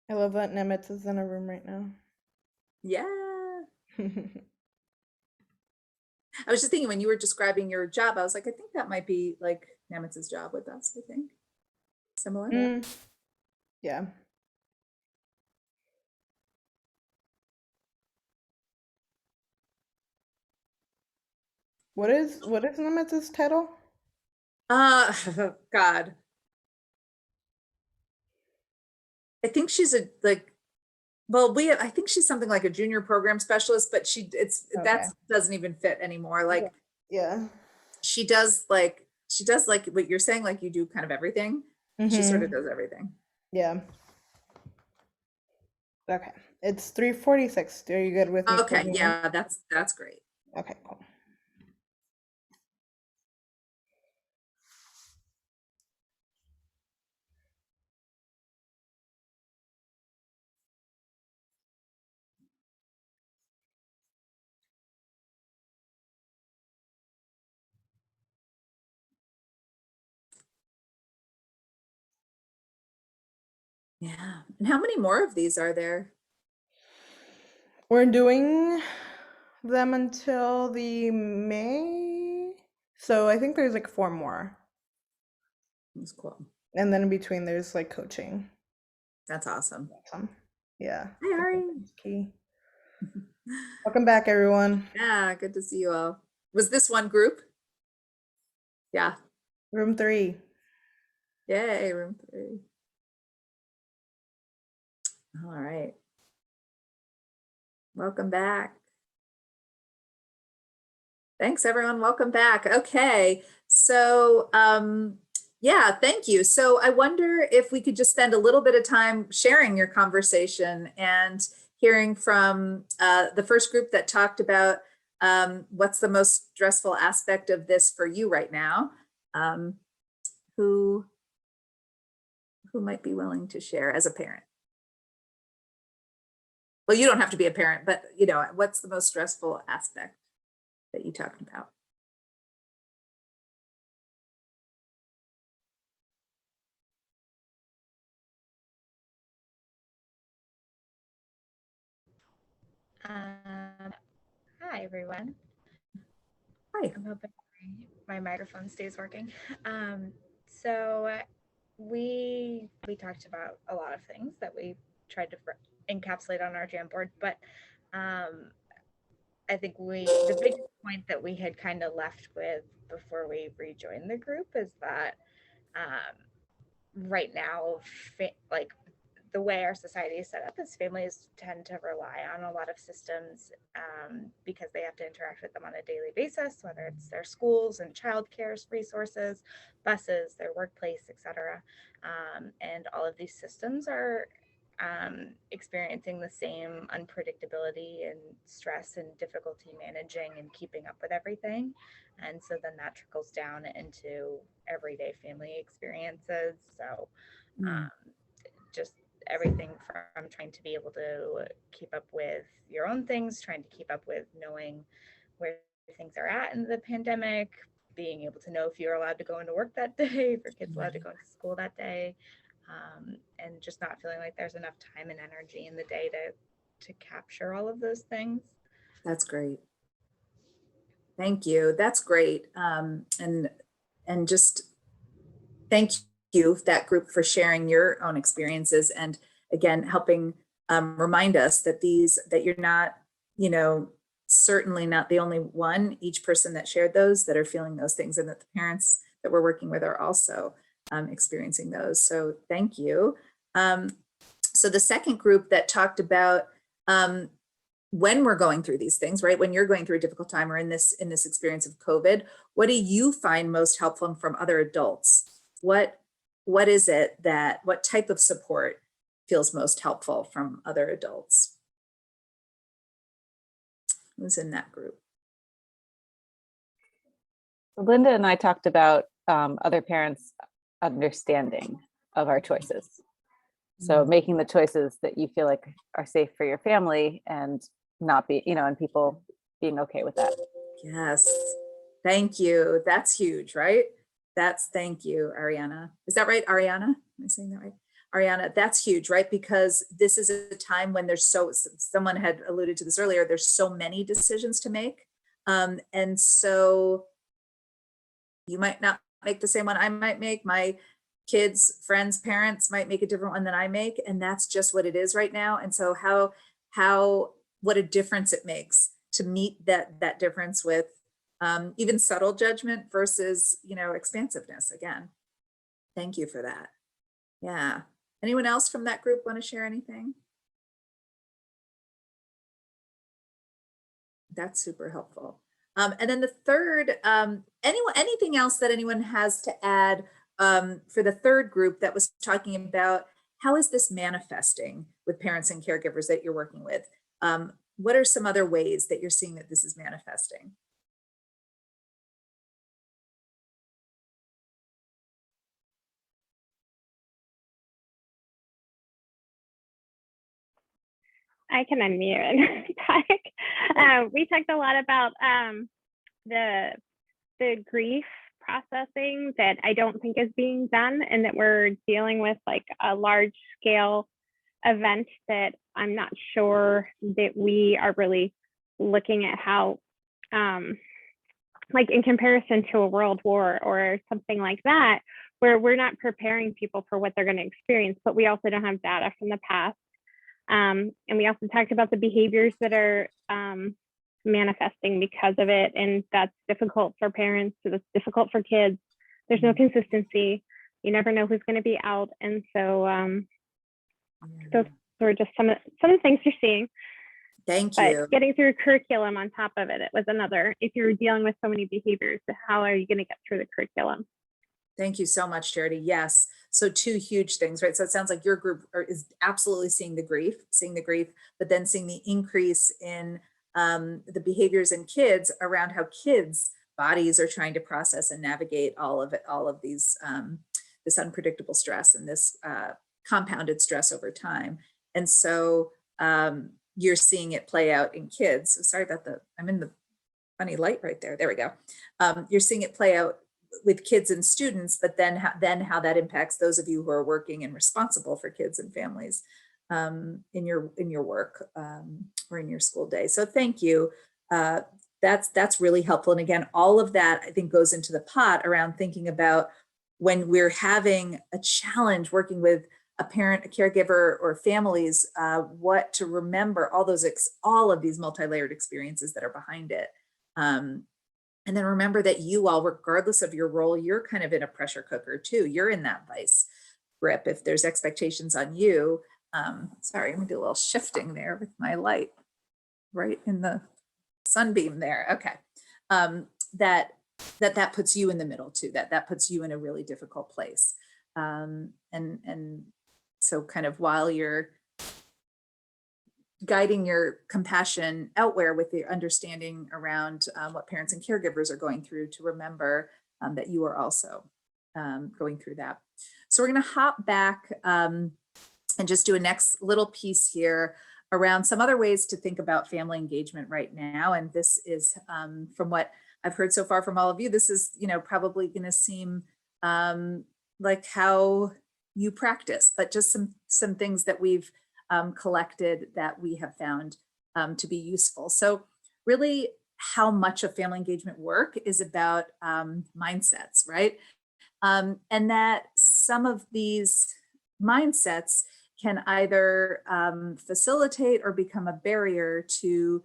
I love that Nemitz is in a room right now. Yeah. I was just thinking when you were describing your job, I was like, I think that might be like Nemitz's job with us, I think. Similar. Mm, yeah. What is Nemitz's title? God. I think she's a like, well, I think she's something like a junior program specialist, but Okay. that doesn't even fit anymore. Like Yeah. she does like what you're saying, like you do kind of everything. She sort of does everything. Yeah. Okay. It's 3:46. Are you good with me? Okay, closing? yeah, that's great. Okay, cool. Yeah. And how many more of these are there? We're doing them until the May. So I think there's like 4 more. That's cool. And then in between there's like coaching. That's awesome. Yeah. Hi, Ari. Key. Welcome back, everyone. Yeah, good to see you all. Was this one group? Yeah. Room 3. Yay, room 3. All right. Welcome back. Thanks, everyone. Welcome back. Okay. So, yeah, thank you. So I wonder if we could just spend a little bit of time sharing your conversation and hearing from the first group that talked about what's the most stressful aspect of this for you right now. Who might be willing to share as a parent? Well, you don't have to be a parent, but you know, what's the most stressful aspect that you talked about? Hi, everyone. Hi. I'm hoping my microphone stays working. So we talked about a lot of things that we tried to encapsulate on our Jamboard, but I think the big point that we had kind of left with before we rejoined the group is that right now, like the way our society is set up is families tend to rely on a lot of systems because they have to interact with them on a daily basis, whether it's their schools and childcare resources, buses, their workplace, etc. And all of these systems are experiencing the same unpredictability and stress and difficulty managing and keeping up with everything. And so then that trickles down into everyday family experiences. So just everything from trying to be able to keep up with your own things, trying to keep up with knowing where things are at in the pandemic, being able to know if you're allowed to go into work that day, if your kid's allowed to go into school that day, and just not feeling like there's enough time and energy in the day to capture all of those things. That's great. Thank you. That's great. And just thank you, that group, for sharing your own experiences and again helping remind us that that you're not, you know, certainly not the only one. Each person that shared those that are feeling those things, and that the parents that we're working with are also experiencing those. So thank you. So the second group that talked about when we're going through these things, right? When you're going through a difficult time or in this experience of COVID, what do you find most helpful from other adults? What is it what type of support feels most helpful from other adults? Who's in that group? Linda and I talked about other parents' understanding of our choices. So making the choices that you feel like are safe for your family and not be, you know, and people being okay with that. Yes. Thank you. That's huge, right? Thank you, Ariana. Is that right, Ariana? Am I saying that right? Ariana, that's huge, right? Because this is a time when someone had alluded to this earlier, there's so many decisions to make. And so you might not make the same one I might make. My kids, friends, parents might make a different one than I make. And that's just what it is right now. And so what a difference it makes to meet that difference with even subtle judgment versus, expansiveness again. Thank you for that. Yeah. Anyone else from that group want to share anything? That's super helpful. And then the third, anything else that anyone has to add for the third group that was talking about how is this manifesting with parents and caregivers that you're working with? What are some other ways that you're seeing that this is manifesting? I can unmute and talk. We talked a lot about the grief processing that I don't think is being done, and that we're dealing with like a large scale event that I'm not sure that we are really looking at how, like in comparison to a world war or something like that, where we're not preparing people for what they're going to experience, but we also don't have data from the past. And we also talked about the behaviors that are manifesting because of it. And that's difficult for parents. So that's difficult for kids. There's no consistency. You never know who's going to be out. And so those were just some of the things you're seeing. Thank you. But getting through curriculum on top of it was another. If you're dealing with so many behaviors, how are you going to get through the curriculum? Thank you so much, Charity. Yes. So two huge things, right? So it sounds like your group is absolutely seeing the grief, but then seeing the increase in the behaviors in kids around how kids' bodies are trying to process and navigate all of these, this unpredictable stress and this compounded stress over time. And so you're seeing it play out in kids. So sorry about I'm in the funny light right there. There we go. You're seeing it play out with kids and students, but then how that impacts those of you who are working and responsible for kids and families in your work or in your school day. So thank you. That's really helpful. And again, all of that I think goes into the pot around thinking about when we're having a challenge working with a parent, a caregiver, or families, what to remember, all of these multi-layered experiences that are behind it. And then remember that you all, regardless of your role, you're kind of in a pressure cooker too. You're in that vice grip. If there's expectations on you, sorry, I'm gonna do a little shifting there with my light right in the sunbeam there. Okay, that puts you in the middle too. That puts you in a really difficult place. And so kind of while you're guiding your compassion outward with the understanding around what parents and caregivers are going through, to remember that you are also going through that. So we're going to hop back and just do a next little piece here around some other ways to think about family engagement right now. And this is from what I've heard so far from all of you, this is, probably going to seem like how you practice, but just some things that we've collected that we have found to be useful. So really how much of family engagement work is about mindsets, right? And that some of these mindsets can either facilitate or become a barrier to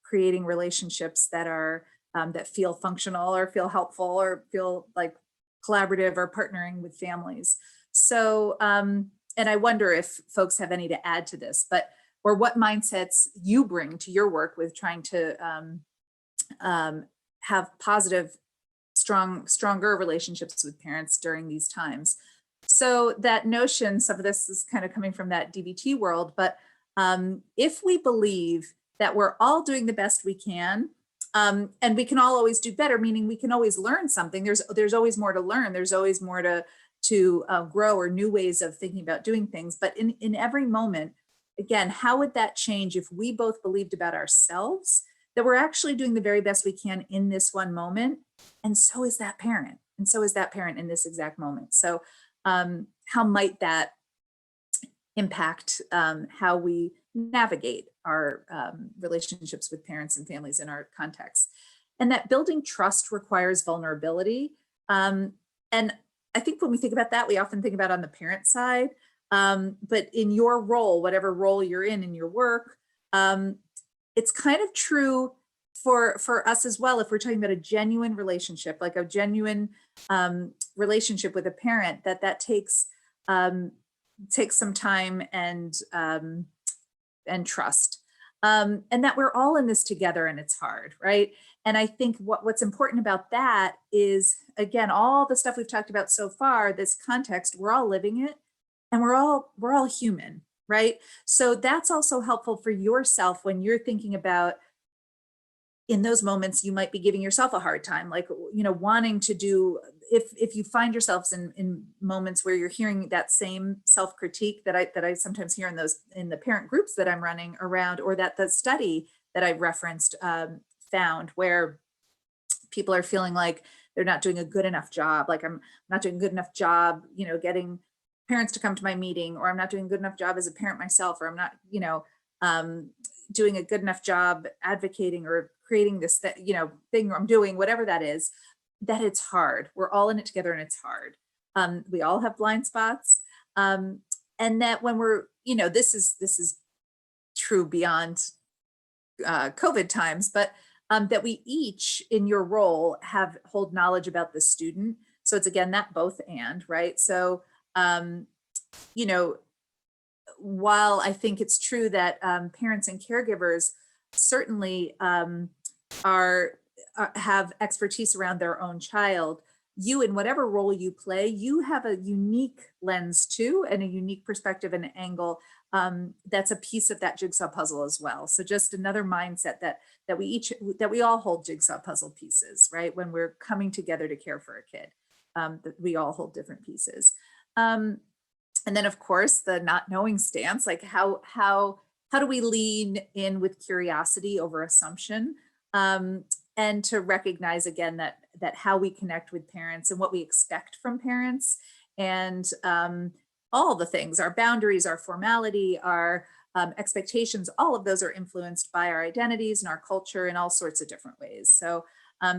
creating relationships that are that feel functional or feel helpful or feel like collaborative or partnering with families. So, and I wonder if folks have any to add to this, or what mindsets you bring to your work with trying to have positive, stronger relationships with parents during these times. So that notion, some of this is kind of coming from that DBT world, but if we believe that we're all doing the best we can, and we can all always do better, meaning we can always learn something. There's always more to learn. There's always more to grow or new ways of thinking about doing things. But in every moment, again, how would that change if we both believed about ourselves that we're actually doing the very best we can in this one moment. And so is that parent. And so is that parent in this exact moment. So how might that impact how we navigate our relationships with parents and families in our context? And that building trust requires vulnerability. And I think when we think about that, we often think about on the parent side, but in your role, whatever role you're in your work, it's kind of true for us as well. If we're talking about a genuine relationship, like a genuine relationship with a parent, that takes some time and trust, and that we're all in this together, and it's hard, right? And I think what's important about that is, again, all the stuff we've talked about so far, this context, we're all living it, and we're all human, right? So that's also helpful for yourself when you're thinking about, in those moments, you might be giving yourself a hard time, like, wanting to do, if you find yourselves in moments where you're hearing that same self-critique that I sometimes hear in the parent groups that I'm running around, or that the study that I referenced found, where people are feeling like they're not doing a good enough job, like I'm not doing a good enough job, getting parents to come to my meeting, or I'm not doing a good enough job as a parent myself, or I'm not, doing a good enough job advocating or creating this, thing I'm doing, whatever that is, that it's hard. We're all in it together, and it's hard. We all have blind spots. And that when we're, this is true beyond COVID times, but that we each in your role hold knowledge about the student. So it's, again, that both and, right? So, while I think it's true that parents and caregivers certainly have expertise around their own child, you, in whatever role you play, you have a unique lens too, and a unique perspective and angle that's a piece of that jigsaw puzzle as well. So just another mindset that we all hold jigsaw puzzle pieces, right? When we're coming together to care for a kid, that we all hold different pieces. And then, of course, the not knowing stance, like how do we lean in with curiosity over assumption, and to recognize, again, that how we connect with parents and what we expect from parents, and all the things, our boundaries, our formality, our expectations, all of those are influenced by our identities and our culture in all sorts of different ways. So,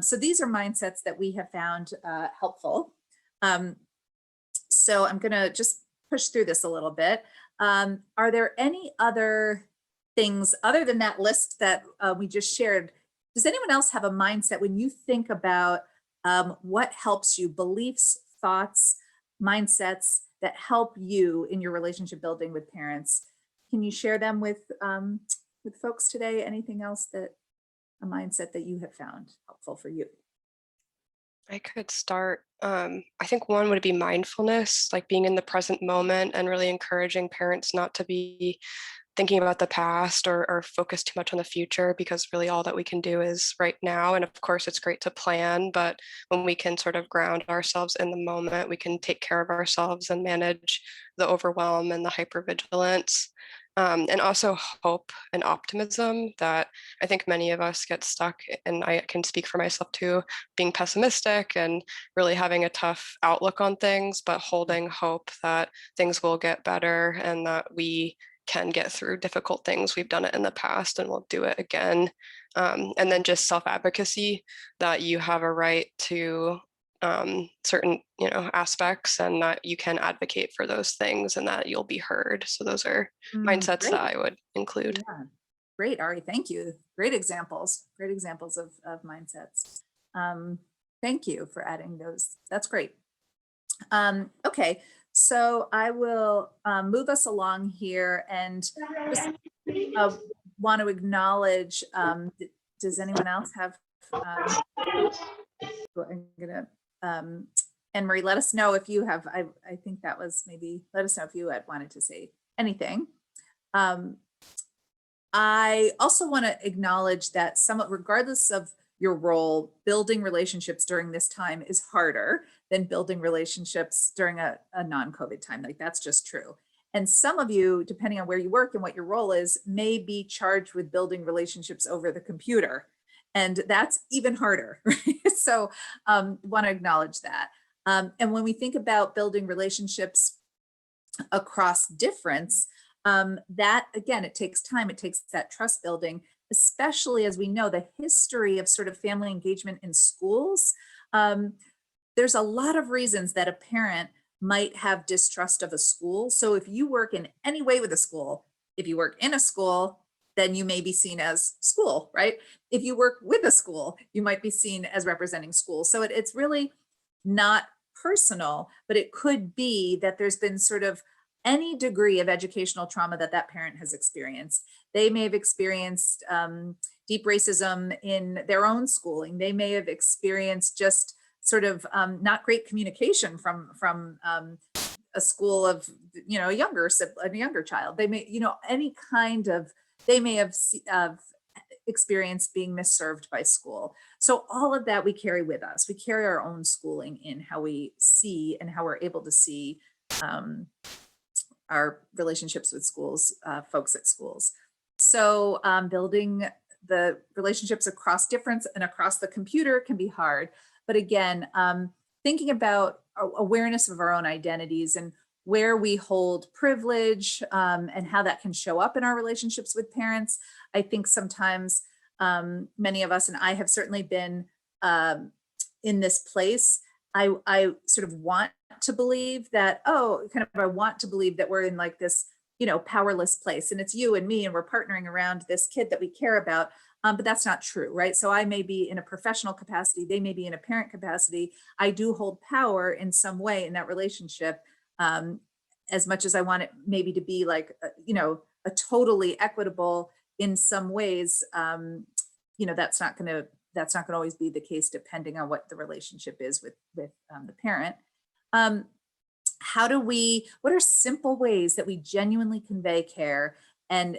so these are mindsets that we have found helpful. So I'm going to just push through this a little bit. Are there any other things other than that list that we just shared? Does anyone else have a mindset when you think about what helps you, beliefs, thoughts, mindsets that help you in your relationship building with parents? Can you share them with folks today? Anything else a mindset that you have found helpful for you? I could start. I think one would be mindfulness, like being in the present moment, and really encouraging parents not to be thinking about the past or focus too much on the future, because really all that we can do is right now. And of course, it's great to plan, but when we can sort of ground ourselves in the moment, we can take care of ourselves and manage the overwhelm and the hypervigilance. And also hope and optimism, that I think many of us get stuck, and I can speak for myself too, being pessimistic and really having a tough outlook on things, but holding hope that things will get better and that we can get through difficult things. We've done it in the past and we'll do it again. And then just self-advocacy, that you have a right to certain aspects, and that you can advocate for those things and that you'll be heard. So those are mindsets Great. that I would include. Yeah. Great, Ari, thank you. Great examples of mindsets. Thank you for adding those. That's great. Okay, so I will move us along here, and just want to acknowledge, does anyone else have, I'm gonna, Anne-Marie, let us know if you have, I think that was maybe, let us know if you had wanted to say anything. I also want to acknowledge that regardless of your role, building relationships during this time is harder than building relationships during a non-COVID time. Like, that's just true. And some of you, depending on where you work and what your role is, may be charged with building relationships over the computer. And that's even harder, right? So want to acknowledge that. And when we think about building relationships across difference, that again, it takes time, it takes that trust building, especially as we know the history of sort of family engagement in schools. There's a lot of reasons that a parent might have distrust of a school. So if you work in any way with a school, if you work in a school, then you may be seen as school, right? If you work with a school, you might be seen as representing school. So it's really not personal, but it could be that there's been sort of any degree of educational trauma that that parent has experienced. They may have experienced deep racism in their own schooling. They may have experienced just sort of not great communication from a school of, a younger child. They may, any kind of, they may have experienced being misserved by school. So all of that we carry with us. We carry our own schooling in how we see and how we're able to see our relationships with schools, folks at schools. So building the relationships across difference and across the computer can be hard. But again, thinking about awareness of our own identities and where we hold privilege and how that can show up in our relationships with parents. I think sometimes many of us, and I have certainly been in this place, I sort of want to believe that, I want to believe that we're in like this, powerless place, and it's you and me, and we're partnering around this kid that we care about. But that's not true, right? So I may be in a professional capacity, they may be in a parent capacity. I do hold power in some way in that relationship, as much as I want it maybe to be like, a totally equitable in some ways. That's not going to always be the case, depending on what the relationship is with the parent. What are simple ways that we genuinely convey care? And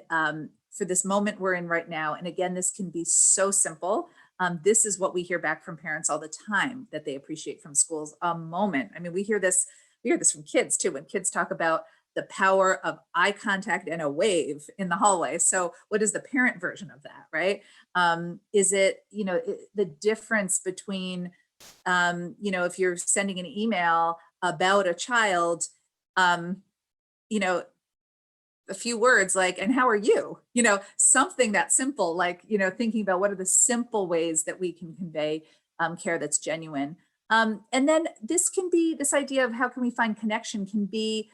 for this moment we're in right now, and again, this can be so simple. This is what we hear back from parents all the time that they appreciate from schools. A moment. I mean, we hear this from kids too, when kids talk about the power of eye contact and a wave in the hallway. So what is the parent version of that, right? Is it, the difference between, if you're sending an email about a child, a few words like, and how are you? Something that simple, like, thinking about what are the simple ways that we can convey care that's genuine. And then this idea of how can we find connection can be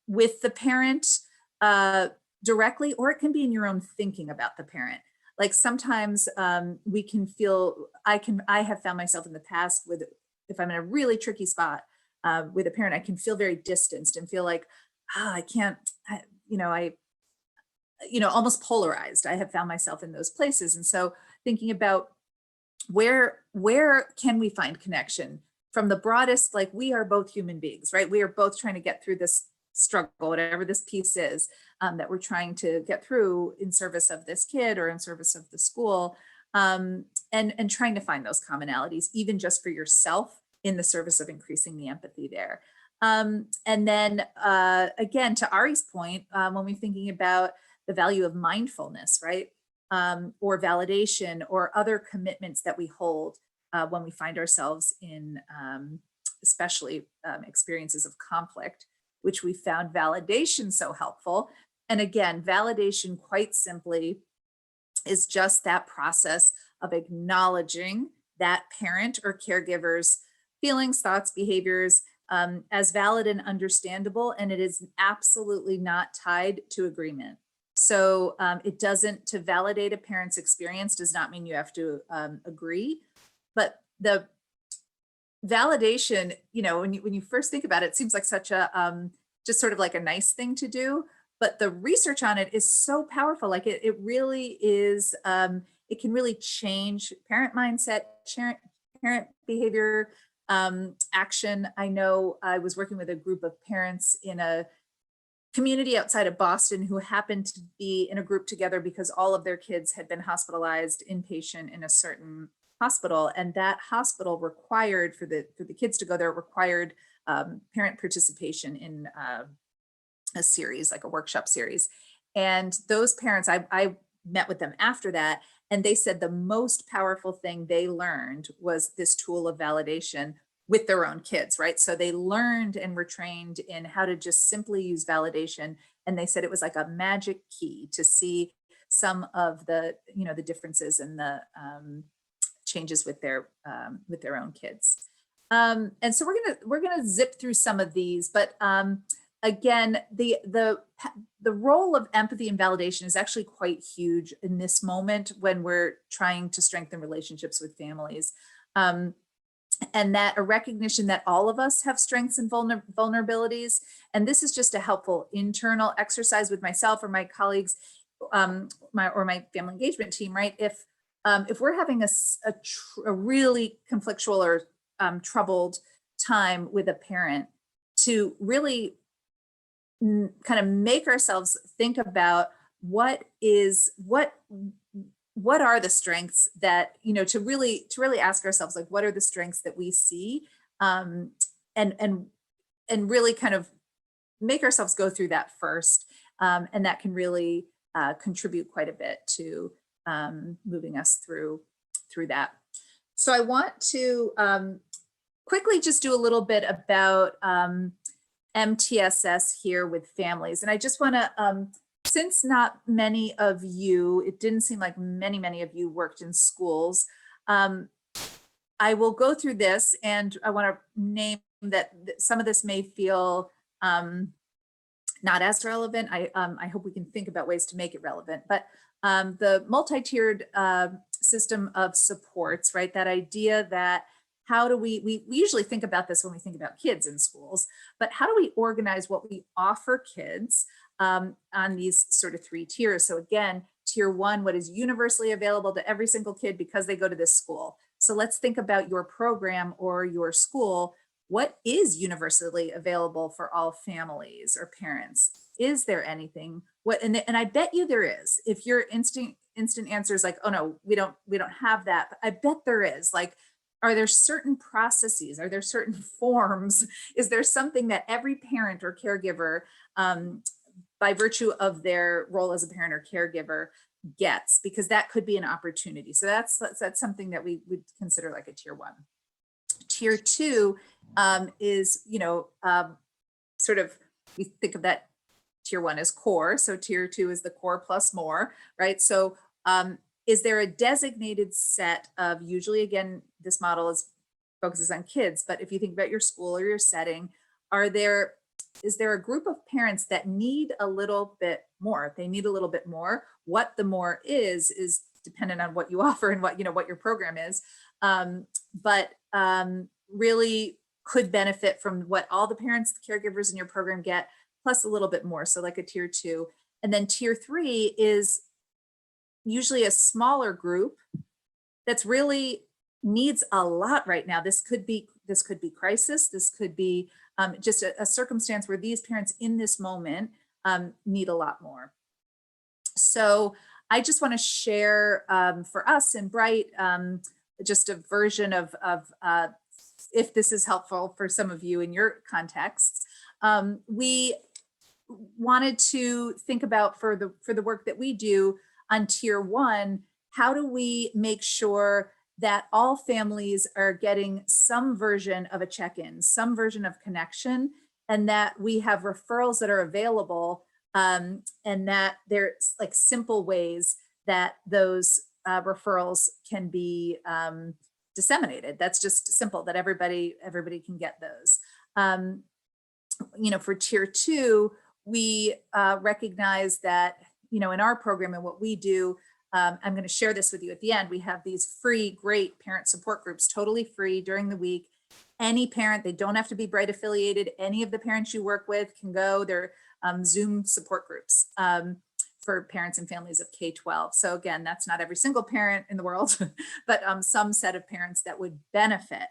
with the parent directly, or it can be in your own thinking about the parent. Like sometimes we can feel, I have found myself in the past if I'm in a really tricky spot with a parent, I can feel very distanced and feel like, I can't, almost polarized. I have found myself in those places. And so thinking about where can we find connection from the broadest, like we are both human beings, right? We are both trying to get through this struggle, whatever this piece is that we're trying to get through in service of this kid or in service of the school, and trying to find those commonalities, even just for yourself, in the service of increasing the empathy there. And then again, to Ari's point, when we're thinking about the value of mindfulness, right? Or validation or other commitments that we hold when we find ourselves in especially experiences of conflict, which we found validation so helpful. And again, validation quite simply is just that process of acknowledging that parent or caregiver's feelings, thoughts, behaviors as valid and understandable, and it is absolutely not tied to agreement. So it doesn't, to validate a parent's experience does not mean you have to agree, but the validation, when you first think about it, it seems like such a, just sort of like a nice thing to do, but the research on it is so powerful. Like it really is, it can really change parent mindset, parent behavior, action. I know I was working with a group of parents in a community outside of Boston who happened to be in a group together because all of their kids had been hospitalized inpatient in a certain hospital, and that hospital required for the kids to go there required parent participation in a series, like a workshop series. And those parents, I met with them after that, and they said the most powerful thing they learned was this tool of validation with their own kids, right? So they learned and were trained in how to just simply use validation. And they said it was like a magic key to see some of the, you know, the differences and the changes with their own kids. And so we're gonna zip through some of these, but again, the role of empathy and validation is actually quite huge in this moment when we're trying to strengthen relationships with families. And that a recognition that all of us have strengths and vulnerabilities. And this is just a helpful internal exercise with myself or my colleagues, my family engagement team, right? If we're having a really conflictual or troubled time with a parent, to really kind of make ourselves think about what are the strengths that, you know, to really ask ourselves, like, what are the strengths that we see, and really kind of make ourselves go through that first, and that can really contribute quite a bit to moving us through that. So I want to quickly just do a little bit about MTSS here with families. And I just want to, since not many of you, it didn't seem like many of you worked in schools, I will go through this, and I want to name that some of this may feel not as relevant. I hope we can think about ways to make it relevant, but the multi-tiered system of supports, right? That idea that how do we usually think about this when we think about kids in schools, but how do we organize what we offer kids on these sort of 3 tiers? So again, tier 1, what is universally available to every single kid because they go to this school. So let's think about your program or your school. What is universally available for all families or parents? Is there anything? And I bet you there is. If your instant answer is like, oh no, we don't have that, but I bet there is. Like, are there certain processes? Are there certain forms? Is there something that every parent or caregiver, by virtue of their role as a parent or caregiver, gets? Because that could be an opportunity. So that's something that we would consider like a tier 1. Tier 2 is, you know, sort of, we think of that tier 1 as core. So tier 2 is the core plus more, right? So is there a designated set of, usually again, this model focuses on kids, but if you think about your school or your setting, is there a group of parents that need a little bit more? They need a little bit more. What the more is dependent on what you offer and what your program is, but really could benefit from what all the parents, the caregivers in your program get, plus a little bit more. So like a tier 2. And then tier 3 is usually a smaller group that's really needs a lot right now. This could be crisis. This could be just a circumstance where these parents in this moment need a lot more. So I just want to share for us in BRYT, just a version of if this is helpful for some of you in your contexts. We wanted to think about for the work that we do on tier 1, how do we make sure that all families are getting some version of a check-in, some version of connection, and that we have referrals that are available, and that there's like simple ways that those referrals can be disseminated. That's just simple, that everybody can get those. You know, for tier 2, we recognize that, you know, in our program and what we do, I'm going to share this with you at the end. We have these free, great parent support groups, totally free during the week. Any parent, they don't have to be BRYT affiliated. Any of the parents you work with can go. They're Zoom support groups for parents and families of K-12. So again, that's not every single parent in the world, but some set of parents that would benefit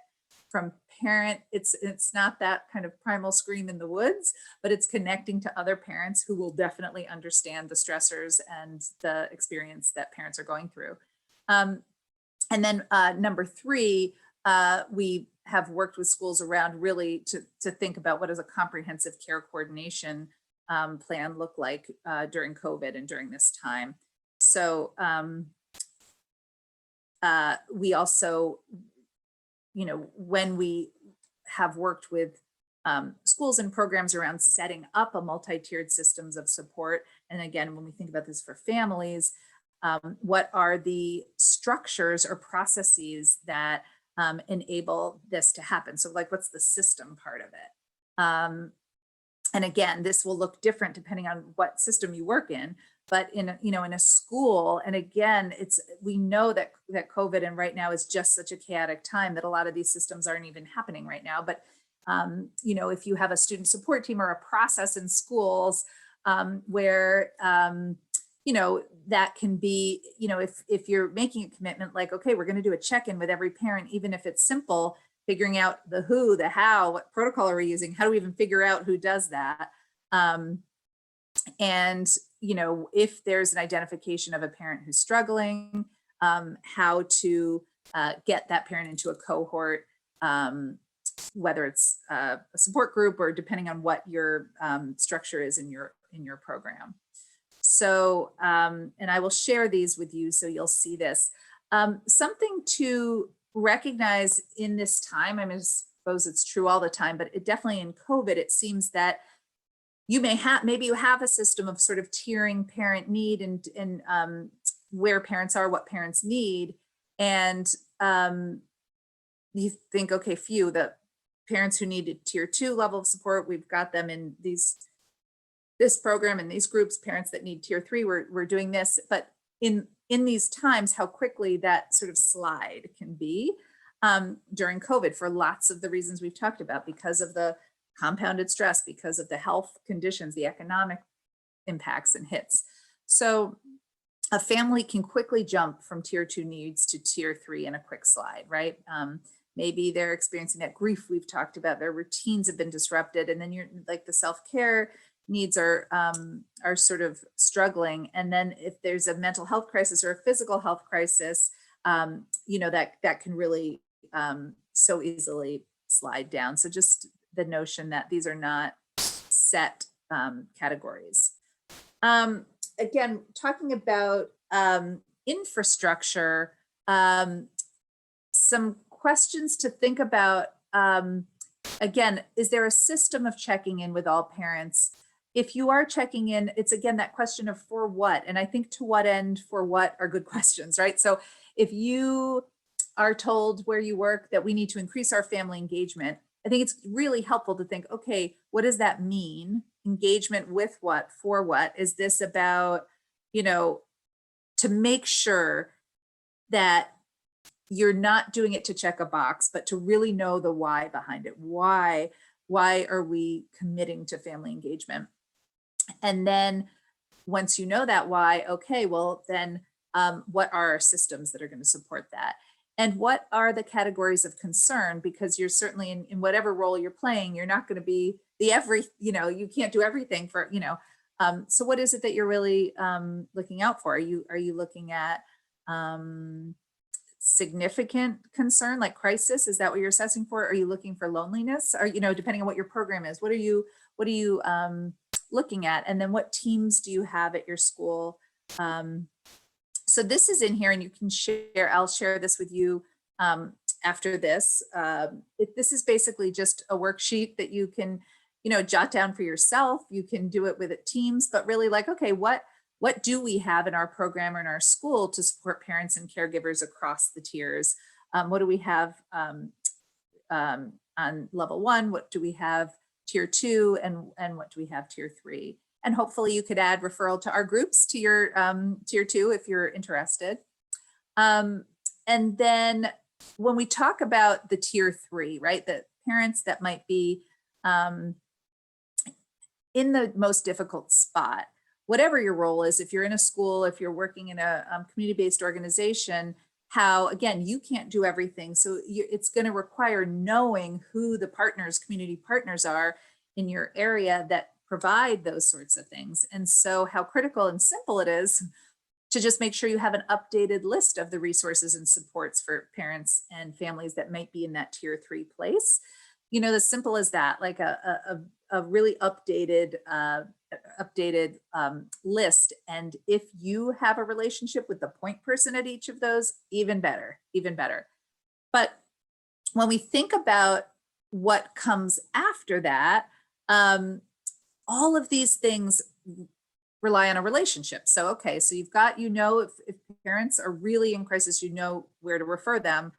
from parent. It's not that kind of primal scream in the woods, but it's connecting to other parents who will definitely understand the stressors and the experience that parents are going through. And then number 3, we have worked with schools around really to think about what is a comprehensive care coordination plan look like during COVID and during this time. So we also, you know, when we have worked with schools and programs around setting up a multi-tiered systems of support, and again, when we think about this for families, what are the structures or processes that enable this to happen? So like, what's the system part of it? And again, this will look different depending on what system you work in, but in a school, and again, we know that COVID and right now is just such a chaotic time that a lot of these systems aren't even happening right now. But if you have a student support team or a process in schools where that can be, if you're making a commitment, like, okay, we're going to do a check-in with every parent, even if it's simple, figuring out the who, the how, what protocol are we using? How do we even figure out who does that? And, if there's an identification of a parent who's struggling, how to get that parent into a cohort, whether it's a support group or depending on what your structure is in your program. So, and I will share these with you so you'll see this. Something to recognize in this time, I suppose it's true all the time, but it definitely in COVID, it seems that maybe you have a system of sort of tiering parent need and where parents are, what parents need. And you think, okay, the parents who needed tier 2 level of support, we've got them in this program and these groups. Parents that need tier 3, we're doing this. But in these times, how quickly that sort of slide can be during COVID for lots of the reasons we've talked about, because of the compounded stress, because of the health conditions, the economic impacts and hits. So a family can quickly jump from tier 2 needs to tier 3 in a quick slide, right? Maybe they're experiencing that grief we've talked about, their routines have been disrupted, and then you're like the self-care needs are sort of struggling. And then if there's a mental health crisis or a physical health crisis, that can really so easily slide down. So just the notion that these are not set categories. Again, talking about infrastructure, some questions to think about. Again, is there a system of checking in with all parents? If you are checking in, it's again that question of for what, and I think to what end, for what are good questions, right? So if you are told where you work that we need to increase our family engagement, I think it's really helpful to think, okay, what does that mean? Engagement with what, for what? Is this about, to make sure that you're not doing it to check a box, but to really know the why behind it. Why are we committing to family engagement? And then once you know that why, okay, well then what are our systems that are going to support that? And what are the categories of concern? Because you're certainly in whatever role you're playing, you're not going to be you can't do everything for, so what is it that you're really looking out for? Are you looking at significant concern like crisis? Is that what you're assessing for? Are you looking for loneliness? Or, depending on what your program is, what are you looking at? And then what teams do you have at your school? So this is in here and you can share, I'll share this with you after this. This is basically just a worksheet that you can, jot down for yourself. You can do it with teams, but really like, okay, what do we have in our program or in our school to support parents and caregivers across the tiers? What do we have on level 1? What do we have tier 2? And what do we have tier 3? And hopefully you could add referral to our groups to your tier 2 if you're interested. And then when we talk about the tier 3, right, the parents that might be in the most difficult spot, whatever your role is, if you're in a school, if you're working in a community-based organization, how, again, you can't do everything. So it's going to require knowing who the community partners are in your area that provide those sorts of things. And so how critical and simple it is to just make sure you have an updated list of the resources and supports for parents and families that might be in that tier 3 place. As simple as that, like a really updated updated list. And if you have a relationship with the point person at each of those, even better, even better. But when we think about what comes after that, all of these things rely on a relationship. So, okay, so you've got, if parents are really in crisis, you know where to refer them.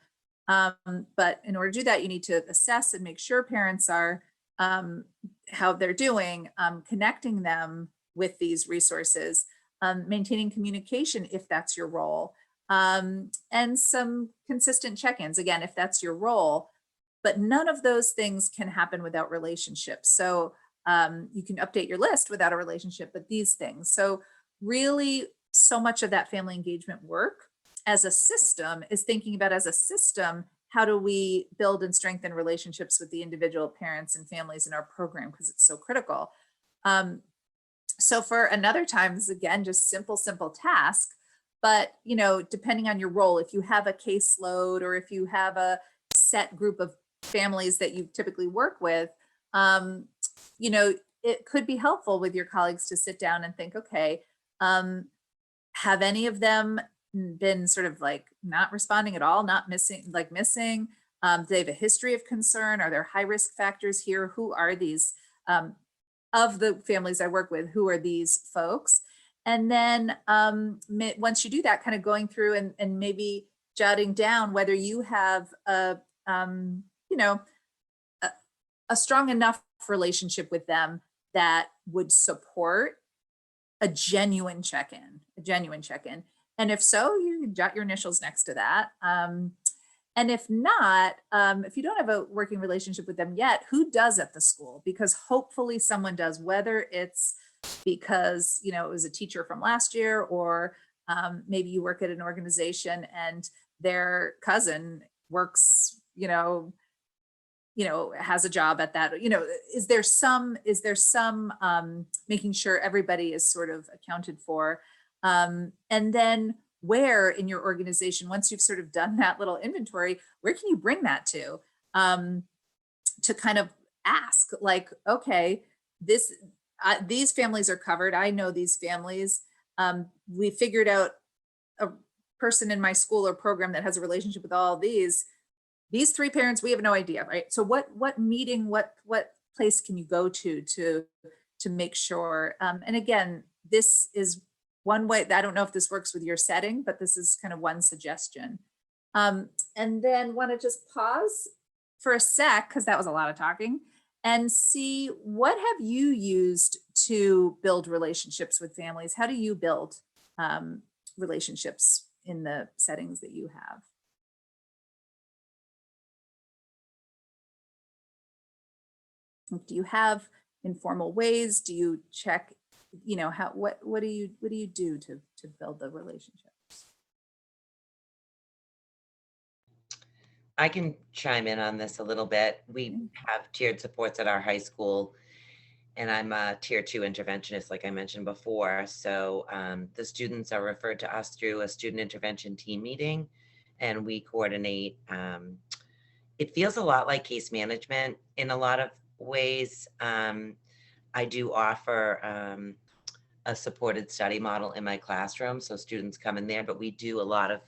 But in order to do that, you need to assess and make sure parents are how they're doing, connecting them with these resources, maintaining communication if that's your role, and some consistent check-ins, again, if that's your role. But none of those things can happen without relationships. So you can update your list without a relationship, but these things. So really, so much of that family engagement work as a system is thinking about, as a system, how do we build and strengthen relationships with the individual parents and families in our program, because it's so critical. So for another times, again, just simple task, but depending on your role, if you have a caseload or if you have a set group of families that you typically work with, it could be helpful with your colleagues to sit down and think, okay, have any of them been sort of like not responding at all, missing? Do they have a history of concern? Are there high risk factors here? Who are these, of the families I work with, who are these folks? And then once you do that, kind of going through and maybe jotting down whether you have a strong enough relationship with them that would support a genuine check-in. And if so, you can jot your initials next to that. And if not, if you don't have a working relationship with them yet, who does at the school? Because hopefully someone does, whether it's because, it was a teacher from last year, or maybe you work at an organization and their cousin works, has a job at that, is there some making sure everybody is sort of accounted for. And then where in your organization, once you've sort of done that little inventory, where can you bring that to kind of ask, like, okay, these families are covered. I know these families. We figured out a person in my school or program that has a relationship with all these three parents. We have no idea, right? So what meeting, what place can you go to make sure? And again, this is one way. I don't know if this works with your setting, but this is kind of one suggestion. And then want to just pause for a sec, because that was a lot of talking, and see, what have you used to build relationships with families? How do you build relationships in the settings that you have? Do you have informal ways? Do you check, what do you do to build the relationships? I can chime in on this a little bit. We have tiered supports at our high school, and I'm a tier 2 interventionist, like I mentioned before. So the students are referred to us through a student intervention team meeting, and we coordinate. It feels a lot like case management in a lot of ways. I do offer a supported study model in my classroom, so students come in there, but we do a lot of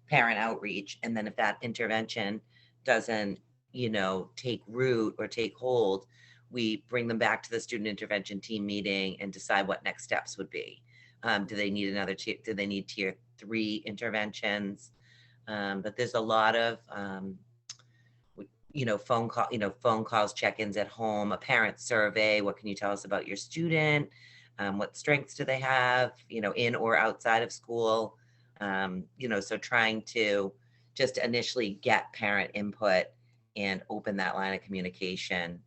parent outreach. And then if that intervention doesn't, take root or take hold, we bring them back to the student intervention team meeting and decide what next steps would be. Do they need another tier? Do they need tier 3 interventions? But there's a lot of phone calls, check-ins at home, a parent survey. What can you tell us about your student? What strengths do they have, in or outside of school? So trying to just initially get parent input and open that line of communication.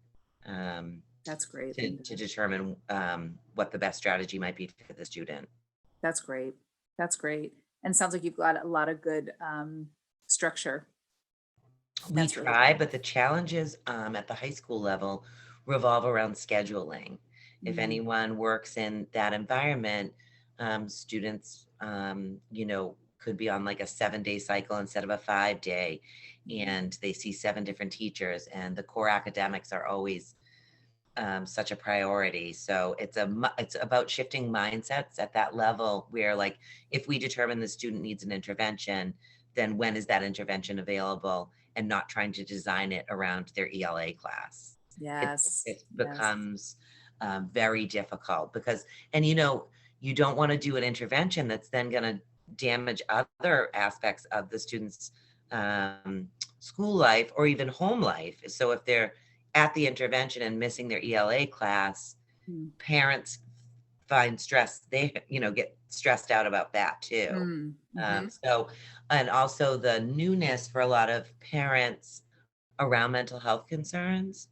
That's great. To determine what the best strategy might be for the student. That's great. And sounds like you've got a lot of good structure. We try, but the challenges at the high school level revolve around scheduling. If anyone works in that environment, students, could be on like a 7-day cycle instead of a 5-day, and they see 7 different teachers, and the core academics are always such a priority. So it's about shifting mindsets at that level where, like, if we determine the student needs an intervention, then when is that intervention available, and not trying to design it around their ELA class. Yes. It Yes. becomes very difficult because, and you don't want to do an intervention that's then going to damage other aspects of the student's school life or even home life. So if they're at the intervention and missing their ELA class, parents find stress. They, get stressed out about that too. So, and also the newness for a lot of parents around mental health concerns.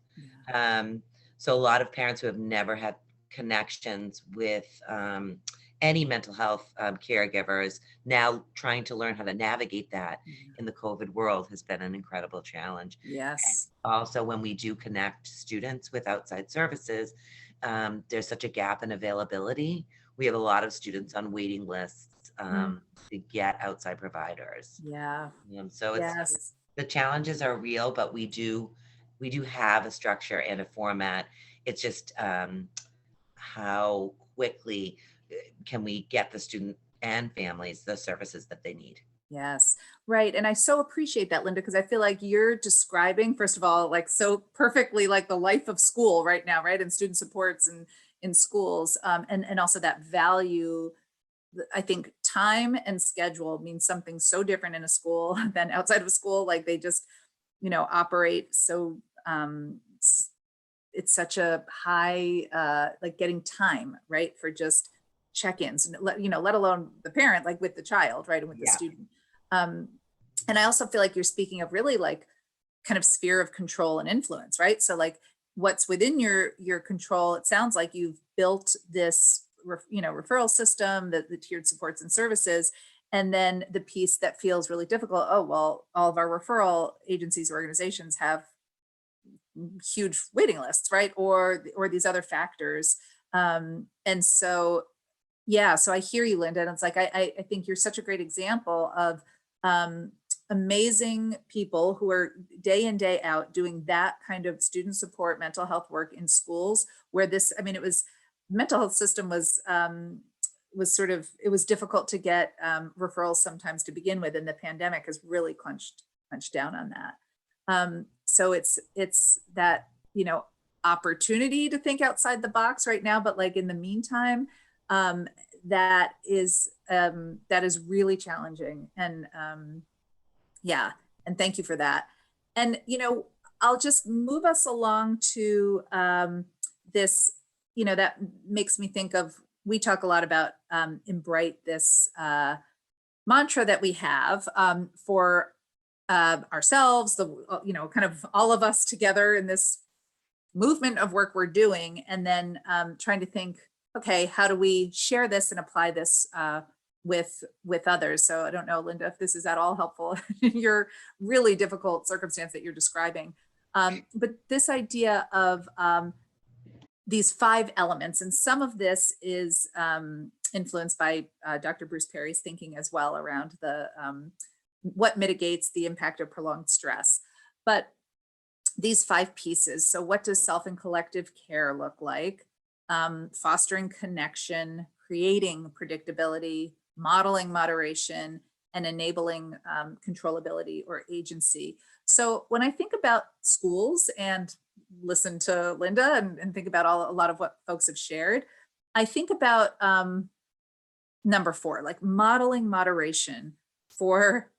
So a lot of parents who have never had connections with any mental health caregivers, now trying to learn how to navigate that in the COVID world has been an incredible challenge. Yes. And also, when we do connect students with outside services, there's such a gap in availability. We have a lot of students on waiting lists to get outside providers. Yeah. So it's the challenges are real, but we do have a structure and a format. It's just how quickly can we get the student and families the services that they need. Yes, right. And I so appreciate that, Linda, because I feel like you're describing, first of all, like so perfectly, like the life of school right now, right? And student supports and in schools, and also that value. I think time and schedule means something so different in a school than outside of a school. Like they just, operate so, it's such a high, like getting time, right? For just check-ins, let alone the parent, like with the child, right? And with the student. And I also feel like you're speaking of really like kind of sphere of control and influence, right? So like what's within your control, it sounds like you've built this, referral system, the tiered supports and services. And then the piece that feels really difficult, oh, well, all of our referral agencies, organizations have huge waiting lists, right? Or these other factors. And so, yeah, so I hear you, Linda. And it's like, I think you're such a great example of amazing people who are day in, day out doing that kind of student support, mental health work in schools where it was, mental health system was sort of, it was difficult to get referrals sometimes to begin with. And the pandemic has really crunched down on that. So it's that, opportunity to think outside the box right now, but like in the meantime, that is really challenging. And yeah, and thank you for that. And, I'll just move us along to this, that makes me think of, we talk a lot about in BRYT, this mantra that we have for ourselves, kind of all of us together in this movement of work we're doing, and then trying to think, okay, how do we share this and apply this with others? So I don't know, Linda, if this is at all helpful in your really difficult circumstance that you're describing. But this idea of these 5 elements, and some of this is influenced by Dr. Bruce Perry's thinking as well around the what mitigates the impact of prolonged stress. But these 5 pieces. So what does self and collective care look like? Fostering connection, creating predictability, modeling moderation, and enabling controllability or agency. So when I think about schools and listen to Linda and think about a lot of what folks have shared, I think about number 4, like modeling moderation for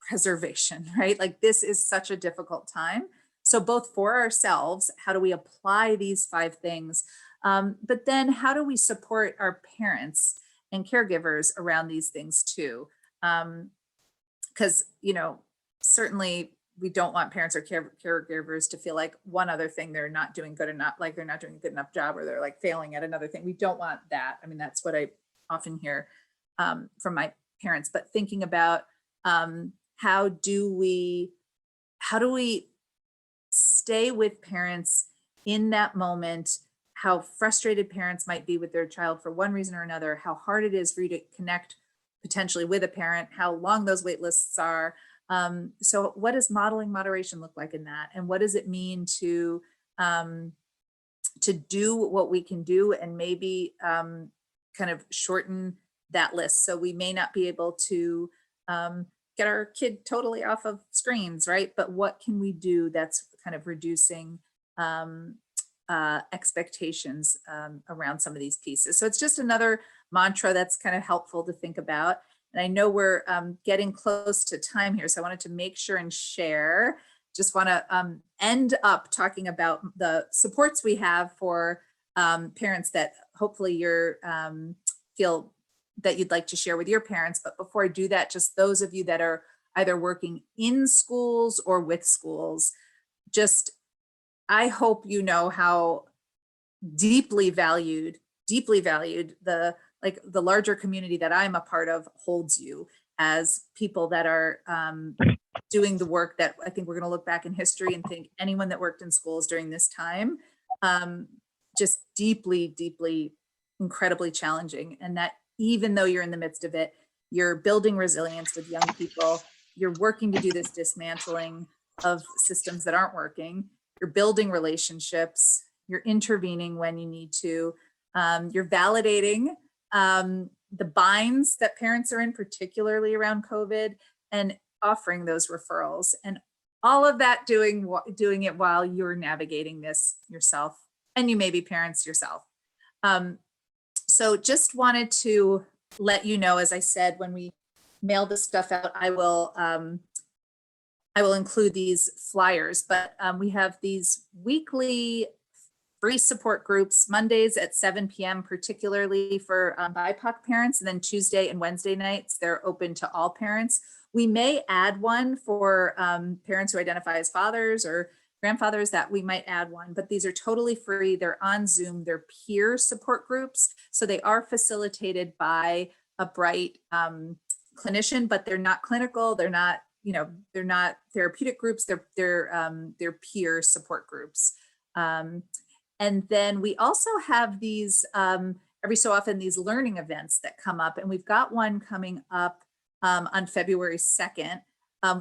preservation, right? Like this is such a difficult time. So both for ourselves, how do we apply these 5 things? But then how do we support our parents and caregivers around these things too? Because, certainly we don't want parents or caregivers to feel like one other thing they're not doing good enough, like they're not doing a good enough job, or they're like failing at another thing. We don't want that. I mean, that's what I often hear from my parents, but thinking about how do we stay with parents in that moment, how frustrated parents might be with their child for one reason or another, how hard it is for you to connect potentially with a parent, how long those wait lists are. So what does modeling moderation look like in that? And what does it mean to, to do what we can do and maybe kind of shorten that list. So we may not be able to get our kid totally off of screens, right? But what can we do that's kind of reducing expectations around some of these pieces? So it's just another mantra that's kind of helpful to think about. And I know we're getting close to time here, so I wanted to make sure and share. Just want to end up talking about the supports we have for parents that hopefully you're feel that you'd like to share with your parents. But before I do that, just those of you that are either working in schools or with schools, just I hope you know how deeply valued the larger community that I'm a part of holds you as people that are doing the work that I think we're going to look back in history and think anyone that worked in schools during this time, just deeply, deeply, incredibly challenging. And that even though you're in the midst of it, you're building resilience with young people, you're working to do this dismantling of systems that aren't working, you're building relationships, you're intervening when you need to, you're validating the binds that parents are in, particularly around COVID, and offering those referrals, and all of that doing it while you're navigating this yourself, and you may be parents yourself. So just wanted to let you know, as I said, when we mail this stuff out, I will include these flyers, but we have these weekly free support groups, Mondays at 7 p.m., particularly for BIPOC parents, and then Tuesday and Wednesday nights, they're open to all parents. We may add one for parents who identify as fathers or grandfathers, that we might add one, but these are totally free. They're on Zoom, they're peer support groups. So they are facilitated by a BRYT clinician, but they're not clinical. They're not, they're not therapeutic groups. They're peer support groups. And then we also have these, every so often, these learning events that come up, and we've got one coming up on February 2nd,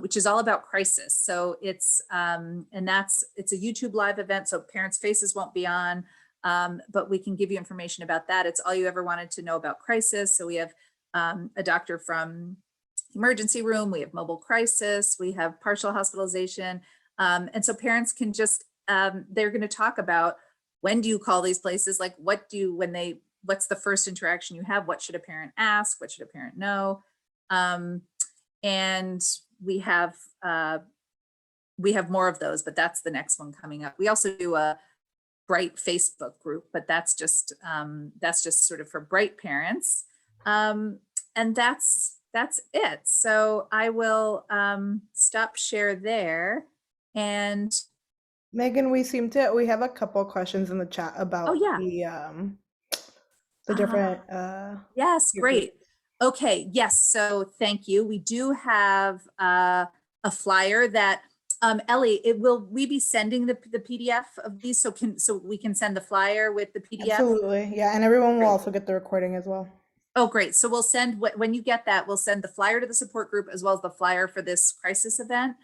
which is all about crisis. So it's it's a YouTube live event, so parents' faces won't be on, but we can give you information about that. It's all you ever wanted to know about crisis. So we have a doctor from emergency room, we have mobile crisis, we have partial hospitalization, and so parents can just they're going to talk about, when do you call these places, like what's the first interaction you have, what should a parent ask, what should a parent know, and we have more of those, but that's the next one coming up. We also do a BRYT Facebook group, but that's just sort of for BRYT parents, and that's it. So I will stop share there. And Megan, we have a couple of questions in the chat about the different yes, great. Okay, yes, so thank you. We do have a flyer that Ellie, will we be sending the PDF of these, so we can send the flyer with the PDF? Absolutely, yeah, and everyone will also get the recording as well. Oh, great. So we'll send, when you get that, we'll send the flyer to the support group as well as the flyer for this crisis event.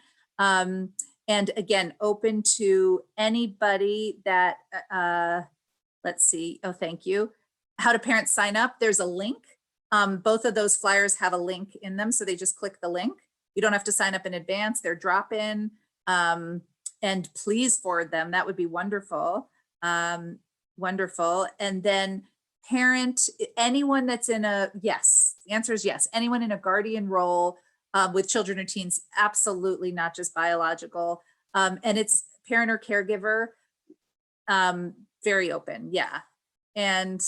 And again, open to anybody that, let's see. Oh, thank you. How do parents sign up? There's a link. Both of those flyers have a link in them. So they just click the link. You don't have to sign up in advance. They're drop in, and please forward them. That would be wonderful. Wonderful. And then anyone that's in yes, the answer is yes. Anyone in a guardian role with children or teens, absolutely, not just biological. And it's parent or caregiver, very open. Yeah. And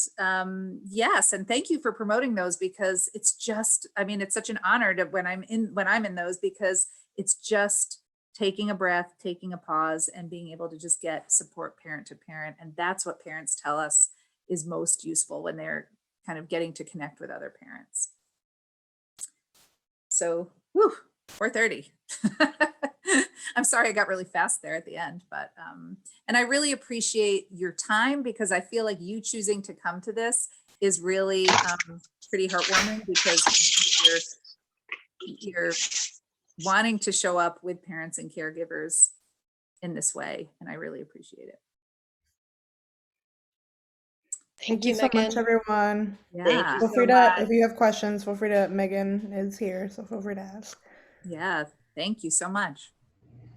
yes, and thank you for promoting those, because it's just, it's such an honor to when I'm in those, because it's just taking a breath, taking a pause, and being able to just get support parent to parent. And that's what parents tell us is most useful when they're kind of getting to connect with other parents. So, 4:30. I'm sorry I got really fast there at the end, but and I really appreciate your time, because I feel like you choosing to come to this is really pretty heartwarming, because you're wanting to show up with parents and caregivers in this way, and I really appreciate it. Thank you so much, everyone. Thank Yeah. you Feel so free to, much. if you have questions, feel free to, Megan is here, so feel free to ask. Yeah. Thank you so much.